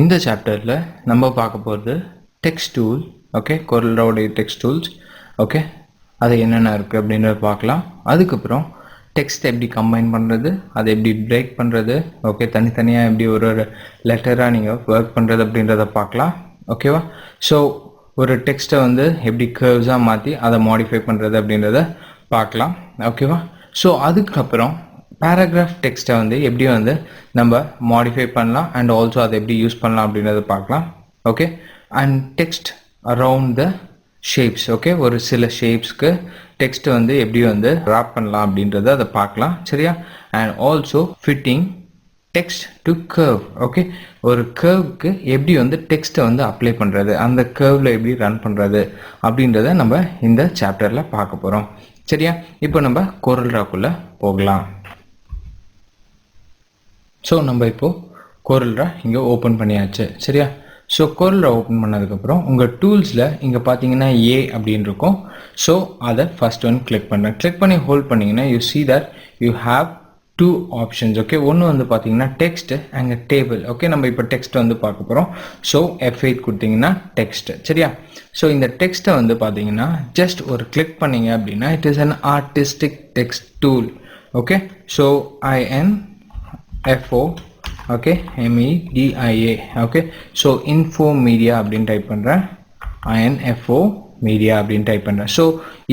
இந்த சாப்டரில் நம்ம பார்க்க போகிறது டெக்ஸ்ட் டூல். ஓகே, கொரலோடைய டெக்ஸ்ட் டூல்ஸ். ஓகே, அது என்னென்ன இருக்குது அப்படின்றத பார்க்கலாம். அதுக்கப்புறம் டெக்ஸ்ட் எப்படி கம்பைன் பண்ணுறது, அதை எப்படி பிரேக் பண்ணுறது, ஓகே, தனித்தனியாக எப்படி ஒரு ஒரு லெட்டராக நீங்கள் ஒர்க் பண்ணுறது அப்படின்றத பார்க்கலாம். ஓகேவா? ஸோ ஒரு டெக்ஸ்ட்டை வந்து எப்படி கர்வ்ஸாக மாற்றி அதை மாடிஃபை பண்ணுறது அப்படின்றத பார்க்கலாம். ஓகேவா? ஸோ அதுக்கப்புறம் பேராகிராஃப் டெக்ஸ்ட்டை வந்து எப்படி வந்து நம்ம மாடிஃபை பண்ணலாம் அண்ட் ஆல்சோ அதை எப்படி யூஸ் பண்ணலாம் அப்படின்றத பார்க்கலாம். Okay, and text around the shapes. Okay, ஒரு சில ஷேப்ஸ்க்கு டெக்ஸ்ட் வந்து எப்படி வந்து ராப் பண்ணலாம் அப்படின்றத அதை பார்க்கலாம். சரியா? And also fitting text to curve. Okay, ஒரு கர்வுக்கு எப்படி வந்து டெக்ஸ்ட்டை வந்து அப்ளை பண்ணுறது, அந்த கர்வில் எப்படி ரன் பண்ணுறது அப்படின்றத நம்ம இந்த சாப்டரில் பார்க்க போகிறோம். சரியா? இப்போ நம்ம கொரல்ராக்குள்ளே போகலாம். ஸோ நம்ம இப்போது கொரல்ரா இங்கே ஓப்பன் பண்ணியாச்சு. சரியா? ஸோ கொரல்ரா ஓப்பன் பண்ணதுக்கப்புறம் உங்கள் டூல்ஸில் இங்கே பார்த்தீங்கன்னா ஏ அப்படின்னு இருக்கும். ஸோ அதை ஃபஸ்ட் ஒன் கிளிக் பண்ணுறேன். கிளிக் பண்ணி ஹோல்ட் பண்ணிங்கன்னா you see that you have two options. Okay, ஒன்று வந்து பார்த்தீங்கன்னா டெக்ஸ்ட் அண்ட் டேபிள். ஓகே, நம்ம இப்போ டெக்ஸ்ட் வந்து பார்க்க போகிறோம். ஸோ F8 கொடுத்தீங்கன்னா டெக்ஸ்ட். சரியா? ஸோ இந்த டெக்ஸ்ட்டை வந்து பார்த்தீங்கன்னா ஜஸ்ட் ஒரு கிளிக் பண்ணிங்க அப்படின்னா it is an artistic text tool. Okay, so INFO okay MEDIA. Okay, so info media அப்படின்னு டைப் பண்ணுறேன். INFO மீடியா அப்படின்னு டைப் பண்ணுறேன். ஸோ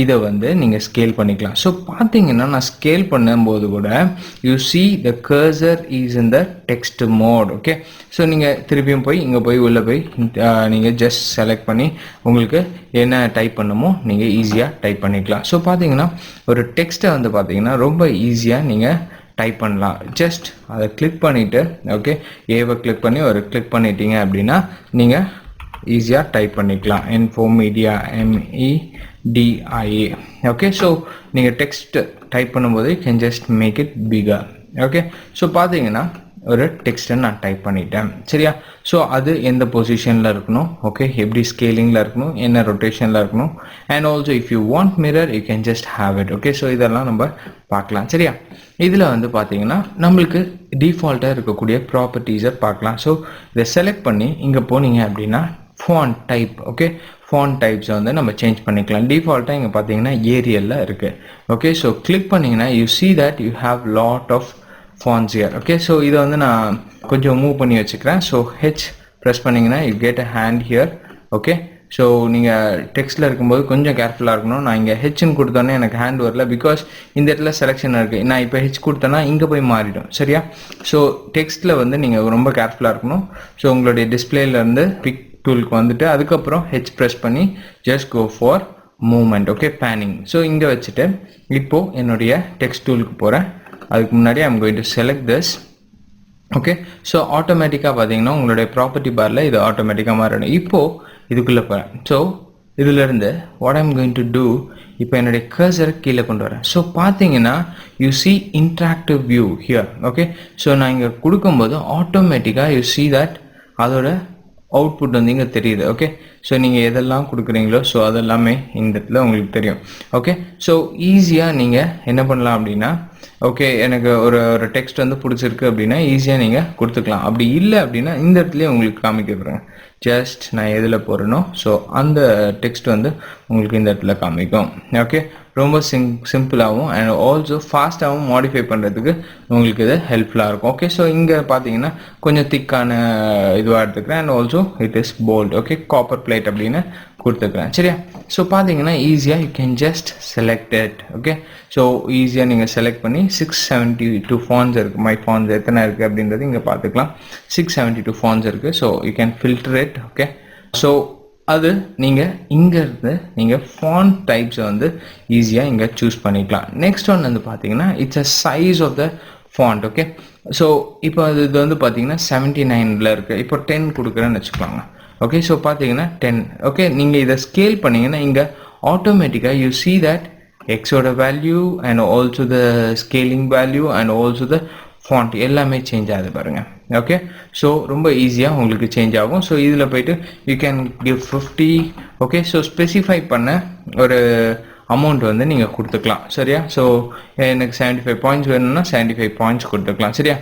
இதை வந்து நீங்கள் ஸ்கேல் பண்ணிக்கலாம். ஸோ பார்த்தீங்கன்னா நான் ஸ்கேல் பண்ணும்போது கூட you see the cursor is in the text mode. Okay, so நீங்கள் திருப்பியும் போய் இங்கே போய் உள்ளே போய் நீங்கள் ஜஸ்ட் செலக்ட் பண்ணி உங்களுக்கு என்ன டைப் பண்ணணுமோ நீங்கள் ஈஸியாக டைப் பண்ணிக்கலாம். ஸோ பார்த்தீங்கன்னா ஒரு டெக்ஸ்ட்டை வந்து பார்த்தீங்கன்னா ரொம்ப ஈஸியாக நீங்கள் டைப் பண்ணலாம். ஜஸ்ட் அதை கிளிக் பண்ணிவிட்டு ஓகே ஏவை கிளிக் பண்ணி ஒரு கிளிக் பண்ணிட்டீங்க அப்படின்னா நீங்கள் ஈஸியாக டைப் பண்ணிக்கலாம். Info media MEDIA. Okay, so நீங்கள் டெக்ஸ்ட் டைப் பண்ணும்போது can just make it bigger. Okay, so பார்த்தீங்கன்னா ஒரு டெக்ஸ்ட்டை நான் டைப் பண்ணிட்டேன். சரியா? ஸோ அது எந்த பொசிஷனில் இருக்கணும், ஓகே, எப்படி ஸ்கேலிங்கில் இருக்கணும், என்ன ரொட்டேஷனில் இருக்கணும், and also if you want mirror you can just have it. Okay, so இதெல்லாம் நம்ம பார்க்கலாம். சரியா? இதில் வந்து பார்த்தீங்கன்னா நம்மளுக்கு டிஃபால்ட்டாக இருக்கக்கூடிய ப்ராப்பர்ட்டிஸை பார்க்கலாம். ஸோ இதை செலக்ட் பண்ணி இங்கே போனீங்க அப்படின்னா ஃபாண்ட் டைப். ஓகே, ஃபாண்ட் டைப்ஸை வந்து நம்ம சேஞ்ச் பண்ணிக்கலாம். டிஃபால்ட்டாக இங்கே பார்த்தீங்கன்னா ஏரியலில் இருக்குது. ஓகே, ஸோ கிளிக் பண்ணிங்கன்னா you see that you have lot of fonts here. Okay, so இதை வந்து நான் கொஞ்சம் மூவ் பண்ணி வச்சுக்கிறேன். ஸோ H ப்ரெஸ் பண்ணிங்கன்னா you get a hand here. Okay, so நீங்கள் டெக்ஸ்ட்டில் இருக்கும்போது கொஞ்சம் கேர்ஃபுல்லாக இருக்கணும். நான் இங்கே ஹெச்ன்னு கொடுத்தோன்னே எனக்கு ஹேண்ட் வரல, பிகாஸ் இந்த இடத்துல செலெக்ஷன் இருக்குது. நான் இப்போ ஹெச் கொடுத்தேன்னா இங்கே போய் மாறிடும். சரியா? ஸோ டெக்ஸ்ட்டில் வந்து நீங்கள் ரொம்ப கேர்ஃபுல்லாக இருக்கணும். ஸோ உங்களுடைய டிஸ்பிளேலேருந்து பிக் டூலுக்கு வந்துட்டு அதுக்கப்புறம் H ப்ரெஸ் பண்ணி just go for movement. Okay, panning. So இங்கே வச்சுட்டு இப்போது என்னுடைய டெக்ஸ்ட் டூலுக்கு போகிறேன். அதுக்கு முன்னாடி I'm going to select this. Okay, so ஆட்டோமேட்டிக்காக பார்த்தீங்கன்னா உங்களுடைய ப்ராப்பர்ட்டி பாரில் இது ஆட்டோமேட்டிக்காக மாறிடும். இப்போது இதுக்குள்ளே போகிறேன். ஸோ இதிலிருந்து what I'm going to do, இப்போ என்னுடைய கர்சரை கீழே கொண்டு வரேன். ஸோ பார்த்தீங்கன்னா you see interactive view here. Okay, so நான் இங்கே கொடுக்கும்போது ஆட்டோமேட்டிக்காக யூ சி தட் அதோட அவுட்புட் வந்து இங்கே தெரியுது. ஓகே, ஸோ நீங்கள் எதெல்லாம் கொடுக்குறீங்களோ ஸோ அதெல்லாமே இந்த இடத்துல உங்களுக்கு தெரியும். ஓகே, ஸோ ஈஸியாக நீங்கள் என்ன பண்ணலாம் அப்படின்னா ஓகே எனக்கு ஒரு டெக்ஸ்ட் வந்து பிடிச்சிருக்கு அப்படின்னா ஈஸியாக நீங்கள் கொடுத்துக்கலாம். அப்படி இல்லை அப்படின்னா இந்த இடத்துலையே உங்களுக்கு காமிக்கிறேன். ஜஸ்ட் நான் எதில் போகிறேனோ ஸோ அந்த டெக்ஸ்ட் வந்து உங்களுக்கு இந்த இடத்துல காமிக்கும். ஓகே, ரொம்ப சிம்பிளாகவும் அண்ட் ஆல்சோ ஃபாஸ்ட்டாகவும் மாடிஃபை பண்ணுறதுக்கு உங்களுக்கு இது ஹெல்ப்ஃபுல்லாக இருக்கும். ஓகே, ஸோ இங்கே பார்த்தீங்கன்னா கொஞ்சம் திக்கான இதுவாக எடுத்துக்கிறேன் and also it is bold. Okay, copper plate அப்படின்னு கொடுத்துக்கிறேன். சரியா? ஸோ பார்த்தீங்கன்னா ஈஸியாக you can just select it. Okay, so ஈஸியாக நீங்கள் செலக்ட் பண்ணி 672 ஃபாண்ட்ஸ் இருக்குது. மை ஃபாண்ட்ஸ் எத்தனை இருக்குது அப்படின்றது இங்கே பார்த்துக்கலாம். 672 ஃபாண்ட்ஸ் இருக்குது. So you can filter it. Okay, so அது நீங்கள் இங்கேருந்து நீங்கள் ஃபாண்ட் டைப்ஸை வந்து ஈஸியாக இங்கே சூஸ் பண்ணிக்கலாம். நெக்ஸ்ட் ஒன் வந்து பார்த்தீங்கன்னா it's a size of the font. Okay, so இப்போ இது வந்து பார்த்தீங்கன்னா 79 இருக்குது. இப்போ 10 கொடுக்குறேன்னு வச்சுக்கோங்க. ஓகே, ஸோ பார்த்தீங்கன்னா 10. ஓகே, நீங்கள் இதை ஸ்கேல் பண்ணிங்கன்னா இங்கே ஆட்டோமேட்டிக்காக யூ சி தட் எக்ஸோட value and also the scaling value and also the font எல்லாமே சேஞ்ச் ஆகுது பாருங்கள். ஓகே, ஸோ ரொம்ப ஈஸியாக உங்களுக்கு சேஞ்ச் ஆகும். ஸோ இதில் போய்ட்டு you can give 50. Okay, so specify பண்ண ஒரு அமௌண்ட் வந்து நீங்கள் கொடுத்துக்கலாம். சரியா? ஸோ எனக்கு 75 பாயிண்ட்ஸ் வேணும்னா 75 பாயிண்ட்ஸ் கொடுத்துக்கலாம். சரியா?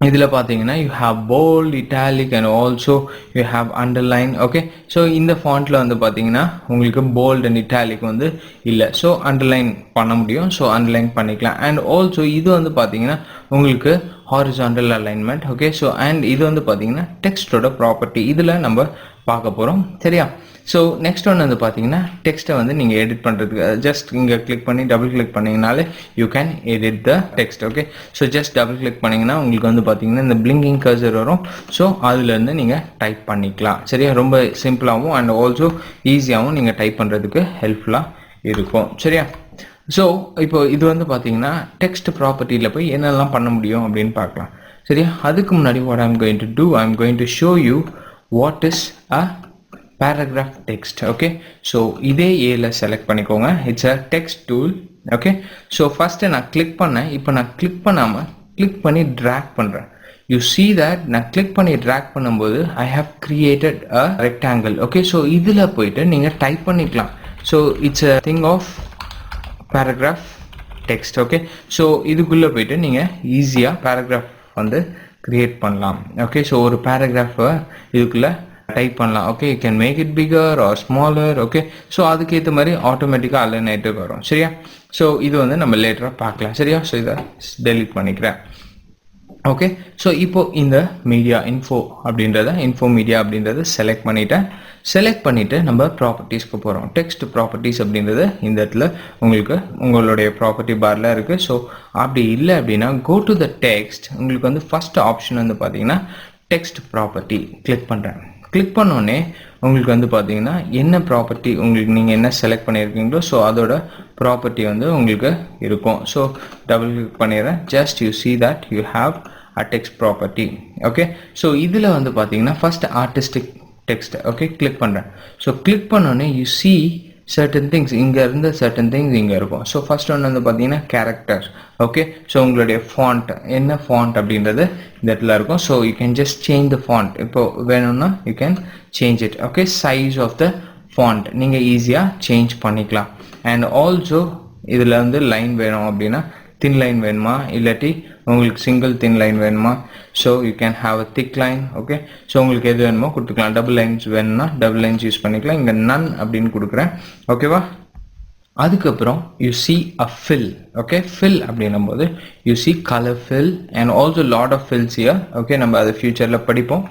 இதில் பார்த்தீங்கன்னா you have bold, italic and also you have underline. Okay, so இந்த ஃபாண்ட்டில் வந்து பார்த்தீங்கன்னா உங்களுக்கு போல்ட் அண்ட் இட்டாலிக் வந்து இல்லை. ஸோ அண்டர்லைன் பண்ண முடியும். ஸோ அண்டர்லைன் பண்ணிக்கலாம். அண்ட் ஆல்சோ இது வந்து பார்த்தீங்கன்னா உங்களுக்கு horizontal alignment. Okay, so and இது வந்து பார்த்தீங்கன்னா டெக்ஸ்டோட ப்ராப்பர்ட்டி இதில் நம்ம பார்க்க போகிறோம். சரியா? ஸோ நெக்ஸ்ட் ஒன்று வந்து பார்த்தீங்கன்னா டெக்ஸ்ட்டை வந்து நீங்கள் எடிட் பண்ணுறதுக்கு ஜஸ்ட் இங்கே கிளிக் பண்ணி டபுள் கிளிக் பண்ணிங்கனாலே you can edit the text. Okay, so just double click பண்ணிங்கன்னா உங்களுக்கு வந்து பார்த்தீங்கன்னா இந்த பிளிங்கிங் கர்சர் வரும். ஸோ அதுலேருந்து நீங்கள் டைப் பண்ணிக்கலாம். சரியா? ரொம்ப சிம்பிளாகவும் அண்ட் ஆல்சோ ஈஸியாகவும் நீங்கள் டைப் பண்ணுறதுக்கு ஹெல்ப்ஃபுல்லாக இருக்கும். சரியா? ஸோ இப்போ இது வந்து பார்த்தீங்கன்னா டெக்ஸ்ட் ப்ராப்பர்ட்டியில் போய் என்னெல்லாம் பண்ண முடியும் அப்படின்னு பார்க்கலாம். சரியா? அதுக்கு முன்னாடி what I'm going to do, I'm going to show you what is a paragraph text. okay, so இதே ஏல செலக்ட் பண்ணிக்கோங்க. It's a text tool. okay, so first நான் கிளிக் பண்ணேன். இப்போ நான் கிளிக் பண்ணாமல் கிளிக் பண்ணி ட்ராக் பண்ணுறேன். you see that நான் கிளிக் பண்ணி ட்ராக் பண்ணும்போது I have created a rectangle. okay, so இதில் போயிட்டு நீங்கள் டைப் பண்ணிக்கலாம். so it's a thing of paragraph text. okay, so இதுக்குள்ளே போயிட்டு நீங்கள் ஈஸியாக paragraph வந்து கிரியேட் பண்ணலாம். ஓகே, ஸோ ஒரு பேராகிராஃபை இதுக்குள்ளே டைப் பண்ணலாம். Okay, you can make it bigger or smaller. Okay, so அதுக்கேற்ற மாதிரி ஆட்டோமேட்டிக்காக அலைன் ஆகிட்டு வரும். சரியா? ஸோ இது வந்து நம்ம லேட்டராக பார்க்கலாம். சரியா? ஸோ இதை டெலிட் பண்ணிக்கிறேன். ஓகே, ஸோ இப்போ இந்த மீடியா இன்ஃபோ மீடியா அப்படின்றத செலக்ட் பண்ணிவிட்டு நம்ம ப்ராப்பர்ட்டிஸ்க்கு போகிறோம். டெக்ஸ்ட் ப்ராப்பர்ட்டிஸ் அப்படின்றது இந்த இடத்துல உங்களுக்கு உங்களுடைய ப்ராப்பர்ட்டி பாரில் இருக்குது. ஸோ அப்படி இல்லை அப்படின்னா கோ டு த டெக்ஸ்ட். உங்களுக்கு வந்து ஃபஸ்ட் ஆப்ஷன் வந்து பார்த்தீங்கன்னா டெக்ஸ்ட் ப்ராப்பர்ட்டி கிளிக் பண்ணுறேன். கிளிக் பண்ணோடனே உங்களுக்கு வந்து பார்த்தீங்கன்னா என்ன ப்ராப்பர்ட்டி உங்களுக்கு நீங்கள் என்ன செலக்ட் பண்ணியிருக்கீங்களோ ஸோ அதோட ப்ராப்பர்ட்டி வந்து உங்களுக்கு இருக்கும். ஸோ டபுள் கிளிக் பண்ணிடுறேன். Just you see that you have a text property. Okay, so இதில் வந்து பார்த்தீங்கன்னா first artistic text. Okay, click பண்ணுறேன். ஸோ கிளிக் பண்ணோடனே யூ see certain things இங்கே இருந்து certain things இங்கே இருக்கும். ஸோ ஃபர்ஸ்ட் ஒன்று வந்து பார்த்தீங்கன்னா கேரக்டர். ஓகே, ஸோ உங்களுடைய ஃபாண்ட் என்ன ஃபாண்ட் அப்படின்றது இந்த இடத்துல இருக்கும். So you can just change the font. இப்போ வேணும்னா you can change it. Okay, size of the font நீங்கள் ஈஸியாக சேஞ்ச் பண்ணிக்கலாம். அண்ட் ஆல்சோ இதில் வந்து லைன் வேணும் அப்படின்னா தின் லைன் வேணுமா இல்லாட்டி உங்களுக்கு சிங்கிள் தின் லைன் வேணுமா so you can have a thick line. Okay, so உங்களுக்கு எது வேணுமோ கொடுத்துக்கலாம். டபுள் லைன்ஸ் வேணும்னா டபுள் லைன்ஸ் யூஸ் பண்ணிக்கலாம். இங்கே நன் அப்படின்னு கொடுக்குறேன். ஓகேவா? அதுக்கப்புறம் you see a fill. Okay, fill அப்படின்னும் போது you see color fill and also lot of fills here. Okay, நம்ம அது ஃபியூச்சரில் படிப்போம்.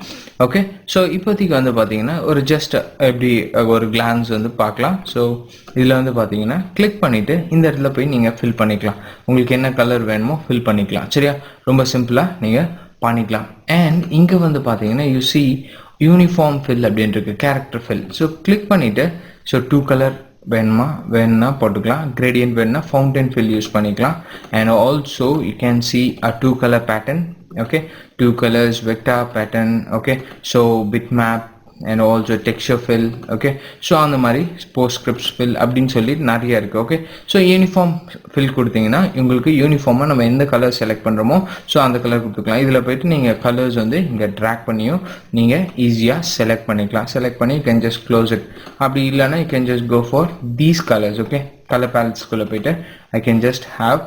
ஓகே, ஸோ இப்போதைக்கு வந்து பார்த்தீங்கன்னா ஒரு ஜஸ்ட் எப்படி ஒரு கிளான்ஸ் வந்து பார்க்கலாம். ஸோ இதில் வந்து பார்த்தீங்கன்னா கிளிக் பண்ணிவிட்டு இந்த இடத்துல போய் நீங்கள் ஃபில் பண்ணிக்கலாம். உங்களுக்கு என்ன கலர் வேணுமோ ஃபில் பண்ணிக்கலாம். சரியா? ரொம்ப சிம்பிளாக நீங்கள் பண்ணிக்கலாம். அண்ட் இங்கே வந்து பார்த்தீங்கன்னா யூ see யூனிஃபார்ம் ஃபில் அப்படின்ட்டு கேரக்டர் ஃபில். ஸோ கிளிக் பண்ணிவிட்டு ஸோ 2 கலர் வேணும்னா போட்டுக்கலாம். கிரேடியன்ட் வேணும்னா ஃபவுண்டன் ஃபில் யூஸ் பண்ணிக்கலாம். And also you can see a 2 color pattern. okay, 2 colors vector pattern. okay, so bitmap and also texture fill. okay, so அந்த மாதிரி postscript fill அப்படின்னு சொல்லி நிறைய இருக்குது. ஓகே, ஸோ யூனிஃபார்ம் ஃபில் கொடுத்தீங்கன்னா உங்களுக்கு யூனிஃபார்மாக நம்ம எந்த கலர் செலக்ட் பண்ணுறோமோ ஸோ அந்த கலர் கொடுத்துக்கலாம். இதில் போயிட்டு நீங்கள் கலர்ஸ் வந்து இங்கே ட்ராக் பண்ணியும் நீங்கள் ஈஸியாக செலக்ட் பண்ணிக்கலாம். செலக்ட் பண்ணி you can just close it. அப்படி இல்லைன்னா you can just go for these colours. Okay, colour பேலட்ஸ்குள்ளே போயிட்டு I can just have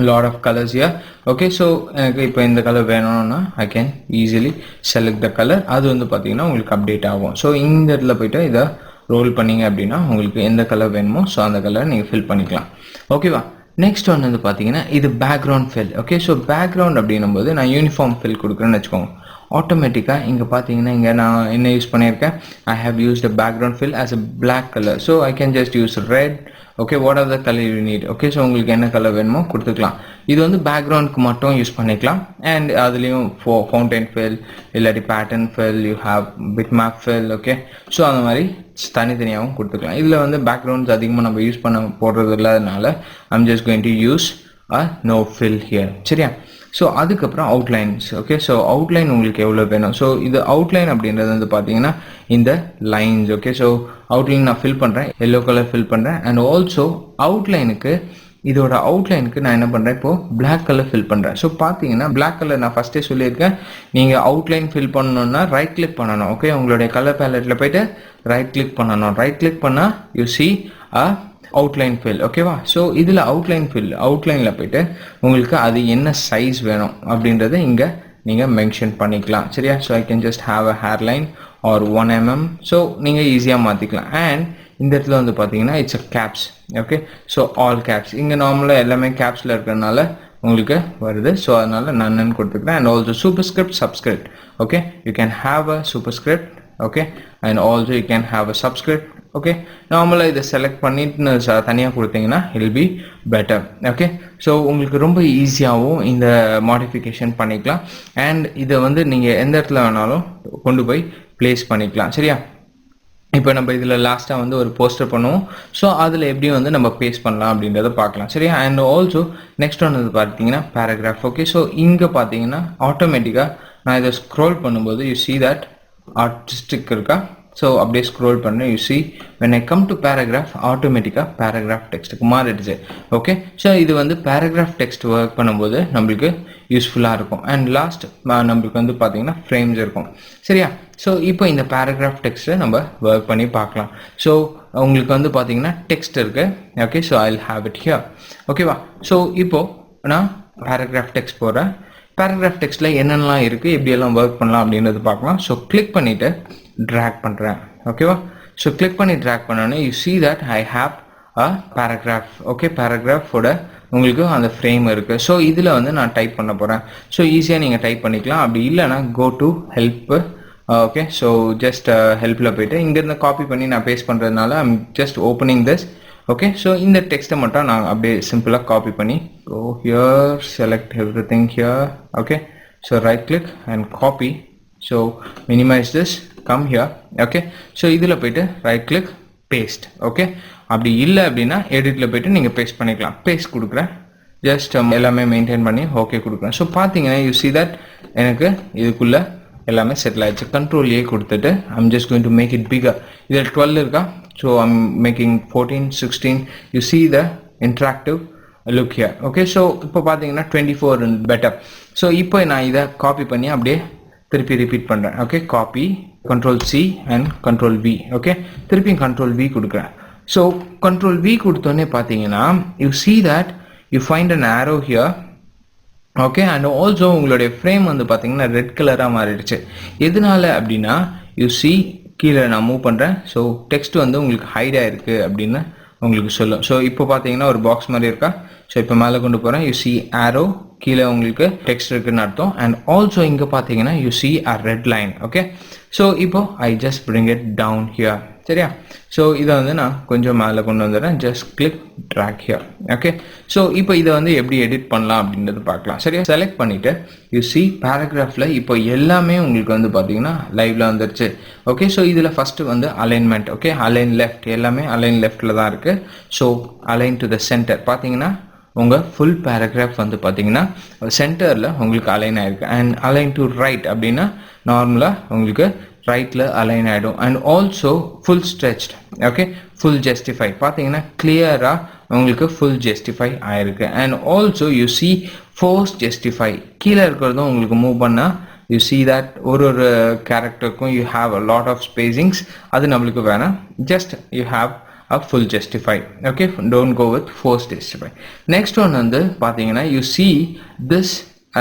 lot of colors here. okay, so எனக்கு இப்போ இந்த கலர் வேணும்னா I can easily select the color. அது வந்து பார்த்தீங்கன்னா உங்களுக்கு அப்டேட் ஆகும். ஸோ இந்த இடத்துல போயிட்டு இதை ரோல் பண்ணிங்க அப்படின்னா உங்களுக்கு எந்த கலர் வேணுமோ ஸோ அந்த கலர் நீங்கள் ஃபில் பண்ணிக்கலாம். ஓகேவா? நெக்ஸ்ட் ஒன்று வந்து பார்த்தீங்கன்னா இது background fill. Okay, so background அப்படின்னும் போது நான் யூனிஃபார்ம் ஃபில் கொடுக்குறேன்னு வச்சுக்கோங்க. ஆட்டோமேட்டிக்காக இங்கே பார்த்தீங்கன்னா இங்கே நான் என்ன யூஸ் பண்ணியிருக்கேன் I have used a background fill as a black color. so I can just use red. Okay, what are the colour you need. Okay, so உங்களுக்கு என்ன கலர் வேணுமோ கொடுத்துக்கலாம். இது வந்து பேக்ரவுண்டுக்கு மட்டும் யூஸ் பண்ணிக்கலாம். அண்ட் அதுலேயும் ஃபவுண்டைன் ஃபில் இல்லாட்டி pattern fill you have bitmap fill. Okay, so அந்த மாதிரி தனித்தனியாகவும் கொடுத்துக்கலாம். இதில் வந்து பேக்ரவுண்ட்ஸ் அதிகமாக நம்ம யூஸ் பண்ண போடுறது இல்லாதனால I'm just going to use a no fill here. சரியா? ஸோ அதுக்கப்புறம் அவுட்லைன்ஸ். ஓகே, ஸோ அவுட்லைன் உங்களுக்கு எவ்வளோ வேணும். ஸோ இது அவுட்லைன் அப்படின்றது வந்து பார்த்தீங்கன்னா இந்த லைன்ஸ். ஓகே, ஸோ அவுட்லைன் நான் ஃபில் பண்ணுறேன். எல்லோ கலர் ஃபில் பண்ணுறேன். அண்ட் ஆல்சோ அவுட்லைனுக்கு இதோட அவுட்லைனுக்கு நான் என்ன பண்ணுறேன் இப்போது பிளாக் கலர் ஃபில் பண்ணுறேன். ஸோ பார்த்தீங்கன்னா பிளாக் கலர் நான் ஃபஸ்ட்டே சொல்லியிருக்கேன். நீங்கள் அவுட்லைன் ஃபில் பண்ணணுன்னா ரைட் கிளிக் பண்ணணும். ஓகே, உங்களுடைய கலர் பேலட்டில் போய்ட்டு ரைட் கிளிக் பண்ணணும். ரைட் கிளிக் பண்ணால் you see a outline fill ஓகேவா. ஸோ இதில் அவுட்லைனில் போயிட்டு உங்களுக்கு அது என்ன சைஸ் வேணும் அப்படின்றத இங்கே நீங்கள் மென்ஷன் பண்ணிக்கலாம் சரியா. So I can just have a hairline or 1 mm. So நீங்கள் ஈஸியாக மாற்றிக்கலாம். அண்ட் இந்த இடத்துல வந்து பார்த்தீங்கன்னா it's a caps okay. So all caps இங்கே நார்மலாக எல்லாமே கேப்ஸில் இருக்கிறதுனால உங்களுக்கு வருது. ஸோ அதனால நான் கொடுத்துக்கிறேன். And also superscript subscript okay. You can have a superscript okay. And also you can have a subscript okay. நார்மலாக இதை செலக்ட் பண்ணிட்டு தனியாக கொடுத்தீங்கன்னா it will be better okay. So உங்களுக்கு ரொம்ப ஈஸியாகவும் இந்த மாடிஃபிகேஷன் பண்ணிக்கலாம். அண்ட் இதை வந்து நீங்கள் எந்த இடத்துல வேணாலும் கொண்டு போய் பிளேஸ் பண்ணிக்கலாம் சரியா. இப்போ நம்ம இதில் லாஸ்ட்டாக வந்து ஒரு போஸ்டர் பண்ணுவோம். ஸோ அதில் எப்படி வந்து நம்ம பேஸ்ட் பண்ணலாம் அப்படின்றத பார்க்கலாம் சரியா. அண்ட் ஆல்சோ நெக்ஸ்ட் ஒன்று வந்து பார்த்தீங்கன்னா பேராகிராஃப் ஓகே. ஸோ இங்கே பார்த்தீங்கன்னா ஆட்டோமேட்டிக்காக நான் இதை ஸ்க்ரோல் பண்ணும்போது யூ see that ஆர்டிஸ்டிக் இருக்கா. ஸோ அப்படியே ஸ்க்ரோல் பண்ண you see when I come to paragraph ஆட்டோமேட்டிக்காக பேராகிராஃப் டெக்ஸ்ட்டுக்கு மாறிடுச்சு ஓகே. ஸோ இது வந்து பேராகிராஃப் டெக்ஸ்ட் ஒர்க் பண்ணும்போது நம்மளுக்கு யூஸ்ஃபுல்லாக இருக்கும். அண்ட் லாஸ்ட் நம்மளுக்கு வந்து பார்த்தீங்கன்னா ஃப்ரேம்ஸ் இருக்கும் சரியா. ஸோ இப்போ இந்த பேராகிராஃப் டெக்ஸ்ட்டை நம்ம ஒர்க் பண்ணி பார்க்கலாம். ஸோ உங்களுக்கு வந்து பார்த்தீங்கன்னா டெக்ஸ்ட் இருக்கு okay. So I will have it here ஓகேவா. ஸோ இப்போது நான் பேராகிராஃப் டெக்ஸ்ட் போடுறேன். பேராகிராஃப் டெக்ஸ்ட்டில் என்னென்னலாம் இருக்குது எப்படியெல்லாம் ஒர்க் பண்ணலாம் அப்படின்றது பார்க்கலாம். ஸோ கிளிக் பண்ணிவிட்டு ட்ராக் பண்ணுறேன் ஓகேவா. ஸோ கிளிக் பண்ணி ட்ராக் பண்ணோன்னே you see that I have a paragraph okay. பேராகிராஃபோட உங்களுக்கு அந்த ஃப்ரேம் இருக்குது. ஸோ இதில் வந்து நான் டைப் பண்ண போகிறேன். ஸோ ஈஸியாக நீங்கள் டைப் பண்ணிக்கலாம். அப்படி இல்லைனா go to help okay. So just ஹெல்ப்பில் போயிட்டு இங்கேருந்து காப்பி பண்ணி நான் பேஸ்ட் பண்ணுறதுனால I'm just opening this okay. So இந்த டெக்ஸ்ட்டை மட்டும் நான் அப்படியே சிம்பிளாக காப்பி பண்ணி go here select everything here okay. So right click and copy. So minimise this come here okay. So இதில் போயிட்டு ரைட் கிளிக் பேஸ்ட் ஓகே. அப்படி இல்லை அப்படின்னா எடிட்டில் போயிட்டு நீங்கள் பேஸ்ட் பண்ணிக்கலாம். பேஸ்ட் கொடுக்குறேன் ஜஸ்ட் எல்லாமே மெயின்டைன் பண்ணி ஓகே கொடுக்குறேன். ஸோ பார்த்தீங்கன்னா யூ see that எனக்கு இதுக்குள்ளே எல்லாமே செட்டில் ஆயிடுச்சு. கண்ட்ரோல் ஏ கொடுத்துட்டு I'm just going to make it bigger. இதில் 12 இருக்கா. So I'm making 14 16. You see the interactive look here okay. So இப்போ பார்த்தீங்கன்னா 24 பெட்டர். ஸோ இப்போ நான் இதை காப்பி பண்ணி அப்படியே திருப்பி ரிப்பீட் பண்ணுறேன் okay. Copy control C and control V okay. திருப்பி கண்ட்ரோல் வி கொடுக்குறேன். ஸோ கண்ட்ரோல் வி கொடுத்தோன்னே பார்த்தீங்கன்னா you see that you find an arrow here okay. And also உங்களுடைய ஃப்ரேம் வந்து பார்த்தீங்கன்னா ரெட் கலராக மாறிடுச்சு. எதனால அப்படின்னா யூ see கீழே நான் மூவ் பண்ணுறேன். ஸோ டெக்ஸ்ட் வந்து உங்களுக்கு ஹைட் ஆயிருக்கு அப்படின்னு உங்களுக்கு சொல்லும். ஸோ இப்போ பார்த்தீங்கன்னா ஒரு பாக்ஸ் மாதிரி இருக்கா. ஸோ இப்போ மேலே கொண்டு போகிறேன். யூ see arrow கீழே உங்களுக்கு டெக்ஸ்ட் இருக்குன்னு அர்த்தம். அண்ட் ஆல்சோ இங்கே பார்த்தீங்கன்னா you see a red line okay. So இப்போ I just bring it down here சரியா. ஸோ இதை வந்து நான் கொஞ்சம் மேலே கொண்டு வந்துடுறேன். Just click drag here okay. So இப்போ இதை வந்து எப்படி எடிட் பண்ணலாம் அப்படின்றது பார்க்கலாம் சரியா. செலக்ட் பண்ணிவிட்டு யூ see பேராகிராஃபில் இப்போ எல்லாமே உங்களுக்கு வந்து பார்த்தீங்கன்னா லைவ்ல வந்துருச்சு ஓகே. ஸோ இதில் ஃபஸ்ட்டு வந்து அலைன்மெண்ட் ஓகே. அலைன் லெஃப்ட் எல்லாமே அலைன் லெஃப்டில் தான் இருக்குது. So align to the centre பார்த்தீங்கன்னா உங்கள் ஃபுல் பேராகிராஃப் வந்து பார்த்தீங்கன்னா சென்டரில் உங்களுக்கு அலைன் ஆகிருக்கு. அண்ட் அலைன் டு ரைட் அப்படின்னா நார்மலாக உங்களுக்கு ரைட்டில் அலைன் ஆகிடும். And also full stretched okay. Full justify பார்த்தீங்கன்னா கிளியராக உங்களுக்கு ஃபுல் ஜஸ்டிஃபை ஆயிருக்கு. And also you see force justify கீழே இருக்கிறதும் உங்களுக்கு மூவ் பண்ணால் யூ see that ஒரு கேரக்டருக்கும் you have a lot of spacings. அது நம்மளுக்கு வேணாம். Just you have a full justify okay. Don't go with forced justify. Next one வந்து பார்த்தீங்கன்னா you see this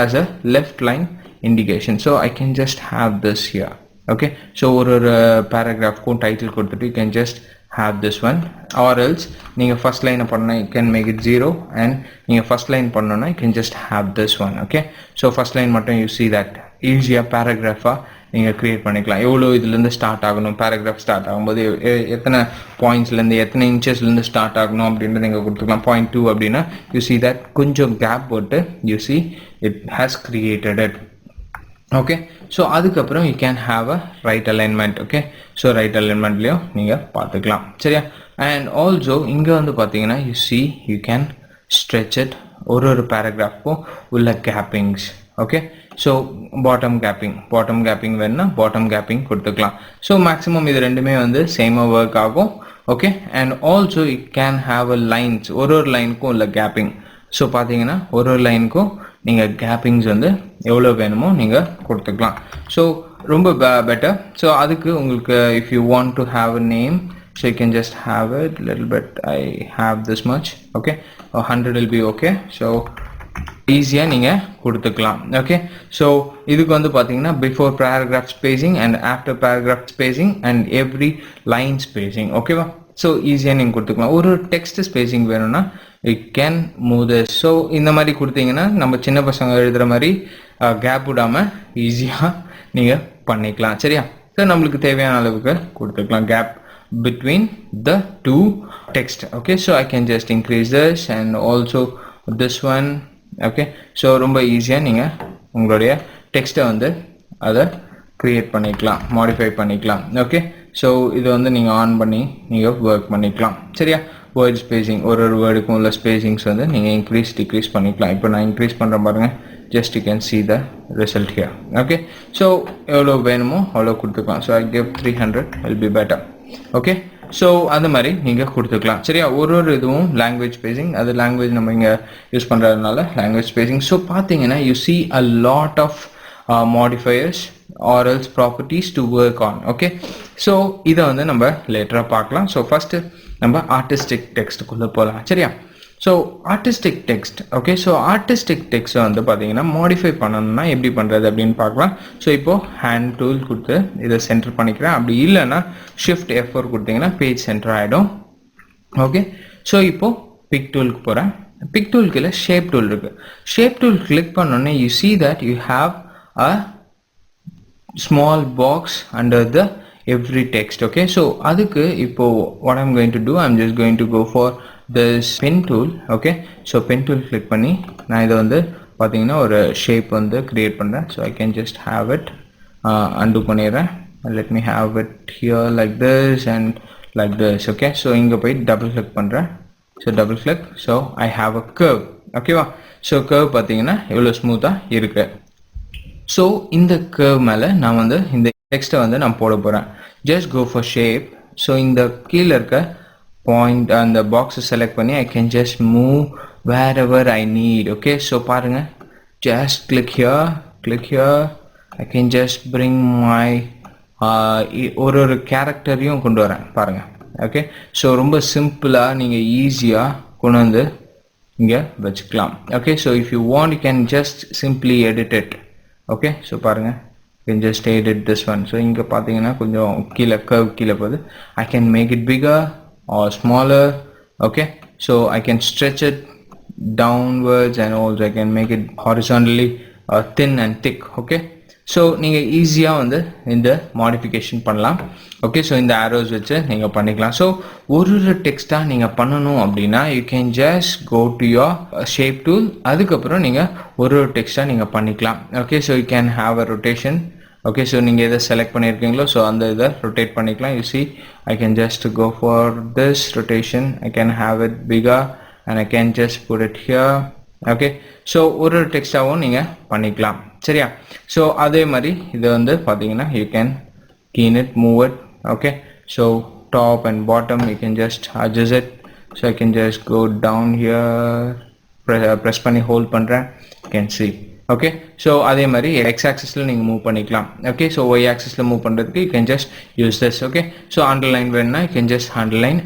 as a left line indication. So I can just have this here okay. So ஒரு paragraphக்கும் title கொடுத்துட்டு you can just have this one or else நீங்கள் first line பண்ணா you can make it 0 and நீங்கள் first line பண்ணோன்னா you can just have this one okay. So first line மட்டும் you see that ஈஸியாக paragraph-ஆ நீங்கள் create பண்ணிக்கலாம். எவ்வளோ இதுலேருந்து ஸ்டார்ட் ஆகணும், பேராகிராஃப் ஸ்டார்ட் ஆகும்போது எத்தனை பாயிண்ட்ஸ்லேருந்து எத்தனை இன்ச்சஸ்லேருந்து ஸ்டார்ட் ஆகணும் அப்படின்றத நீங்கள் கொடுத்துக்கலாம். 0.2 அப்படின்னா யூ see that கொஞ்சம் கேப் போட்டு you see it has created it okay. So அதுக்கப்புறம் you can have a right alignment okay. So right அலைன்மெண்ட்லேயும் நீங்கள் பார்த்துக்கலாம் சரியா. அண்ட் ஆல்சோ இங்கே வந்து பார்த்தீங்கன்னா you see you can stretch it ஒரு பேராகிராஃப்க்கும் உள்ள gappings okay. So bottom gapping வேணுன்னா பாட்டம் கேப்பிங் கொடுத்துக்கலாம். ஸோ மேக்ஸிமம் இது ரெண்டுமே வந்து சேமாக ஒர்க் ஆகும் okay. And also it can have a lines ஒரு லைனுக்கும் உள்ள கேப்பிங். ஸோ பார்த்தீங்கன்னா ஒரு லைனுக்கும் நீங்கள் கேப்பிங்ஸ் வந்து எவ்வளோ வேணுமோ நீங்கள் கொடுத்துக்கலாம். ஸோ ரொம்ப பெட்டர். ஸோ அதுக்கு உங்களுக்கு if you want to have a name so you can just have it little bit. I have this much. Okay, 100 will be okay. So ஈஸியா நீங்க கொடுத்துக்கலாம். ஓகே, ஸோ இதுக்கு வந்து பாத்தீங்கன்னா before paragraph spacing and after paragraph spacing and every line spacing. ஓகேவா? So ஈஸியாக நீங்கள் கொடுத்துக்கலாம். ஒரு டெக்ஸ்ட் ஸ்பேசிங் வேணும்னா you can move this. So இந்த மாதிரி கொடுத்தீங்கன்னா நம்ம சின்ன பசங்க எழுதுகிற மாதிரி கேப் விடாமல் ஈஸியாக நீங்கள் பண்ணிக்கலாம். சரியா? ஸோ நம்மளுக்கு தேவையான அளவுக்கு கொடுத்துக்கலாம் gap between the two text. Okay, so I can just increase this and also this one. Okay, so ரொம்ப ஈஸியா நீங்க உங்களுடைய டெக்ஸ்ட்டை வந்து அதை கிரியேட் பண்ணிக்கலாம், மாடிஃபை பண்ணிக்கலாம். ஓகே, ஸோ இது வந்து நீங்க ஆன் பண்ணி நீங்க ஒர்க் பண்ணிக்கலாம். சரியா? வேர்ட் ஸ்பேசிங், ஒரு வேர்டுக்கும் உள்ள ஸ்பேசிங்ஸ் வந்து நீங்க இன்க்ரீஸ் டிக்ரீஸ் பண்ணிக்கலாம். இப்போ நான் இன்க்ரீஸ் பண்றேன் பாருங்க, just you can see the result here. Okay, so எவ்வளோ வேணுமோ அவ்வளோ கொடுத்துக்கலாம். So I give 300 will be better. Okay, so அந்த மாதிரி நீங்கள் கொடுத்துக்கலாம். சரியா? ஒரு இதுவும் லாங்குவேஜ் ஸ்பேசிங், அது லாங்குவேஜ் நம்ம இங்கே யூஸ் பண்ணுறதுனால லாங்குவேஜ் ஸ்பேசிங். ஸோ பார்த்தீங்கன்னா you see a lot of modifiers or else properties to work on. Okay, so இதை வந்து நம்ம லேட்டராக பார்க்கலாம். ஸோ ஃபர்ஸ்ட் நம்ம ஆர்டிஸ்டிக் டெக்ஸ்ட்டுக்குள்ளே போகலாம். சரியா? So artistic text. Okay, so artistic டெக்ஸ்ட்டை வந்து பார்த்தீங்கன்னா மாடிஃபை பண்ணணும்னா எப்படி பண்ணுறது அப்படின்னு பார்க்கலாம். ஸோ இப்போது ஹேண்ட் டூல் கொடுத்து இதை சென்டர் பண்ணிக்கிறேன். அப்படி இல்லைன்னா ஷிஃப்ட் F4 கொடுத்தீங்கன்னா பேஜ் சென்டர் ஆகிடும். ஓகே, ஸோ இப்போது பிக் டூலுக்கு போகிறேன். பிக் டூலுக்கு இல்லை, ஷேப் டூல் இருக்குது. ஷேப் டூல் கிளிக் பண்ணோன்னே you see that you have a small box under the every text. Okay, so அதுக்கு இப்போ what I'm going to do, I'm just going to go for this pen tool. Okay, so pen tool click பண்ணி நான் இதை வந்து பார்த்தீங்கன்னா ஒரு shape வந்து create பண்ணுறேன். So I can just have it undo பண்ணிடுறேன். Let me have it here like this and like this. Okay, so இங்கே போய் டபுள் கிளிக் பண்ணுறேன். So double click, so I have a curve. ஓகேவா? So curve பார்த்தீங்கன்னா எவ்வளோ ஸ்மூத்தாக இருக்கு. So இந்த curve மேலே நான் வந்து இந்த டெக்ஸ்ட்டை வந்து நான் போட போகிறேன். just go for shape. So இந்த கீழே இருக்க பாயிண்ட் அந்த பாக்ஸை செலக்ட் பண்ணி I can just move wherever I need. Okay, so பாருங்க, just click here. I can just bring my ஒரு கேரக்டரையும் கொண்டு வரேன் பாருங்க. ஓகே, ஸோ ரொம்ப சிம்பிளாக நீங்கள் ஈஸியாக கொண்டு வந்து இங்கே வச்சுக்கலாம். Okay, so if you want you can just simply edit it. Okay, so பாருங்க, you can just edit this one. So இங்கே பார்த்தீங்கன்னா கொஞ்சம் கீழே curve கீழே போகுது. I can make it bigger or smaller. Okay, so I can stretch it downwards and also I can make it horizontally thin and thick. Okay, so நீங்கள் ஈஸியாக வந்து இந்த மாடிஃபிகேஷன் பண்ணலாம். ஓகே, ஸோ இந்த ஆரோஸ் வச்சு நீங்கள் பண்ணிக்கலாம். ஸோ ஒரு டெக்ஸ்ட்டாக நீங்கள் பண்ணணும் அப்படின்னா you can just go to your shape tool. அதுக்கப்புறம் நீங்கள் ஒரு டெக்ஸ்ட்டாக நீங்கள் பண்ணிக்கலாம். Okay, so you can have a rotation. Okay, so நீங்கள் எதை செலக்ட் பண்ணியிருக்கீங்களோ ஸோ அந்த இதை ரொட்டேட் பண்ணிக்கலாம். You see I can just go for this rotation. I can have it bigger and I can just put it here. Okay, so ஒரு டெக்ஸ்டாகவும் நீங்கள் பண்ணிக்கலாம். சரியா? ஸோ அதே மாதிரி இதை வந்து பார்த்தீங்கன்னா you can keen it, move it. Okay, so top and bottom you can just adjust it. So I can just go down here, press பண்ணி hold பண்ணுறேன். You can see. Okay, so அதே மாதிரி X ஆக்சிஸில் நீங்கள் move பண்ணிக்கலாம். Okay, so Y ஆக்சிஸில் move பண்ணுறதுக்கு you can just use this. Okay, so underline வேணும்னா you can just underline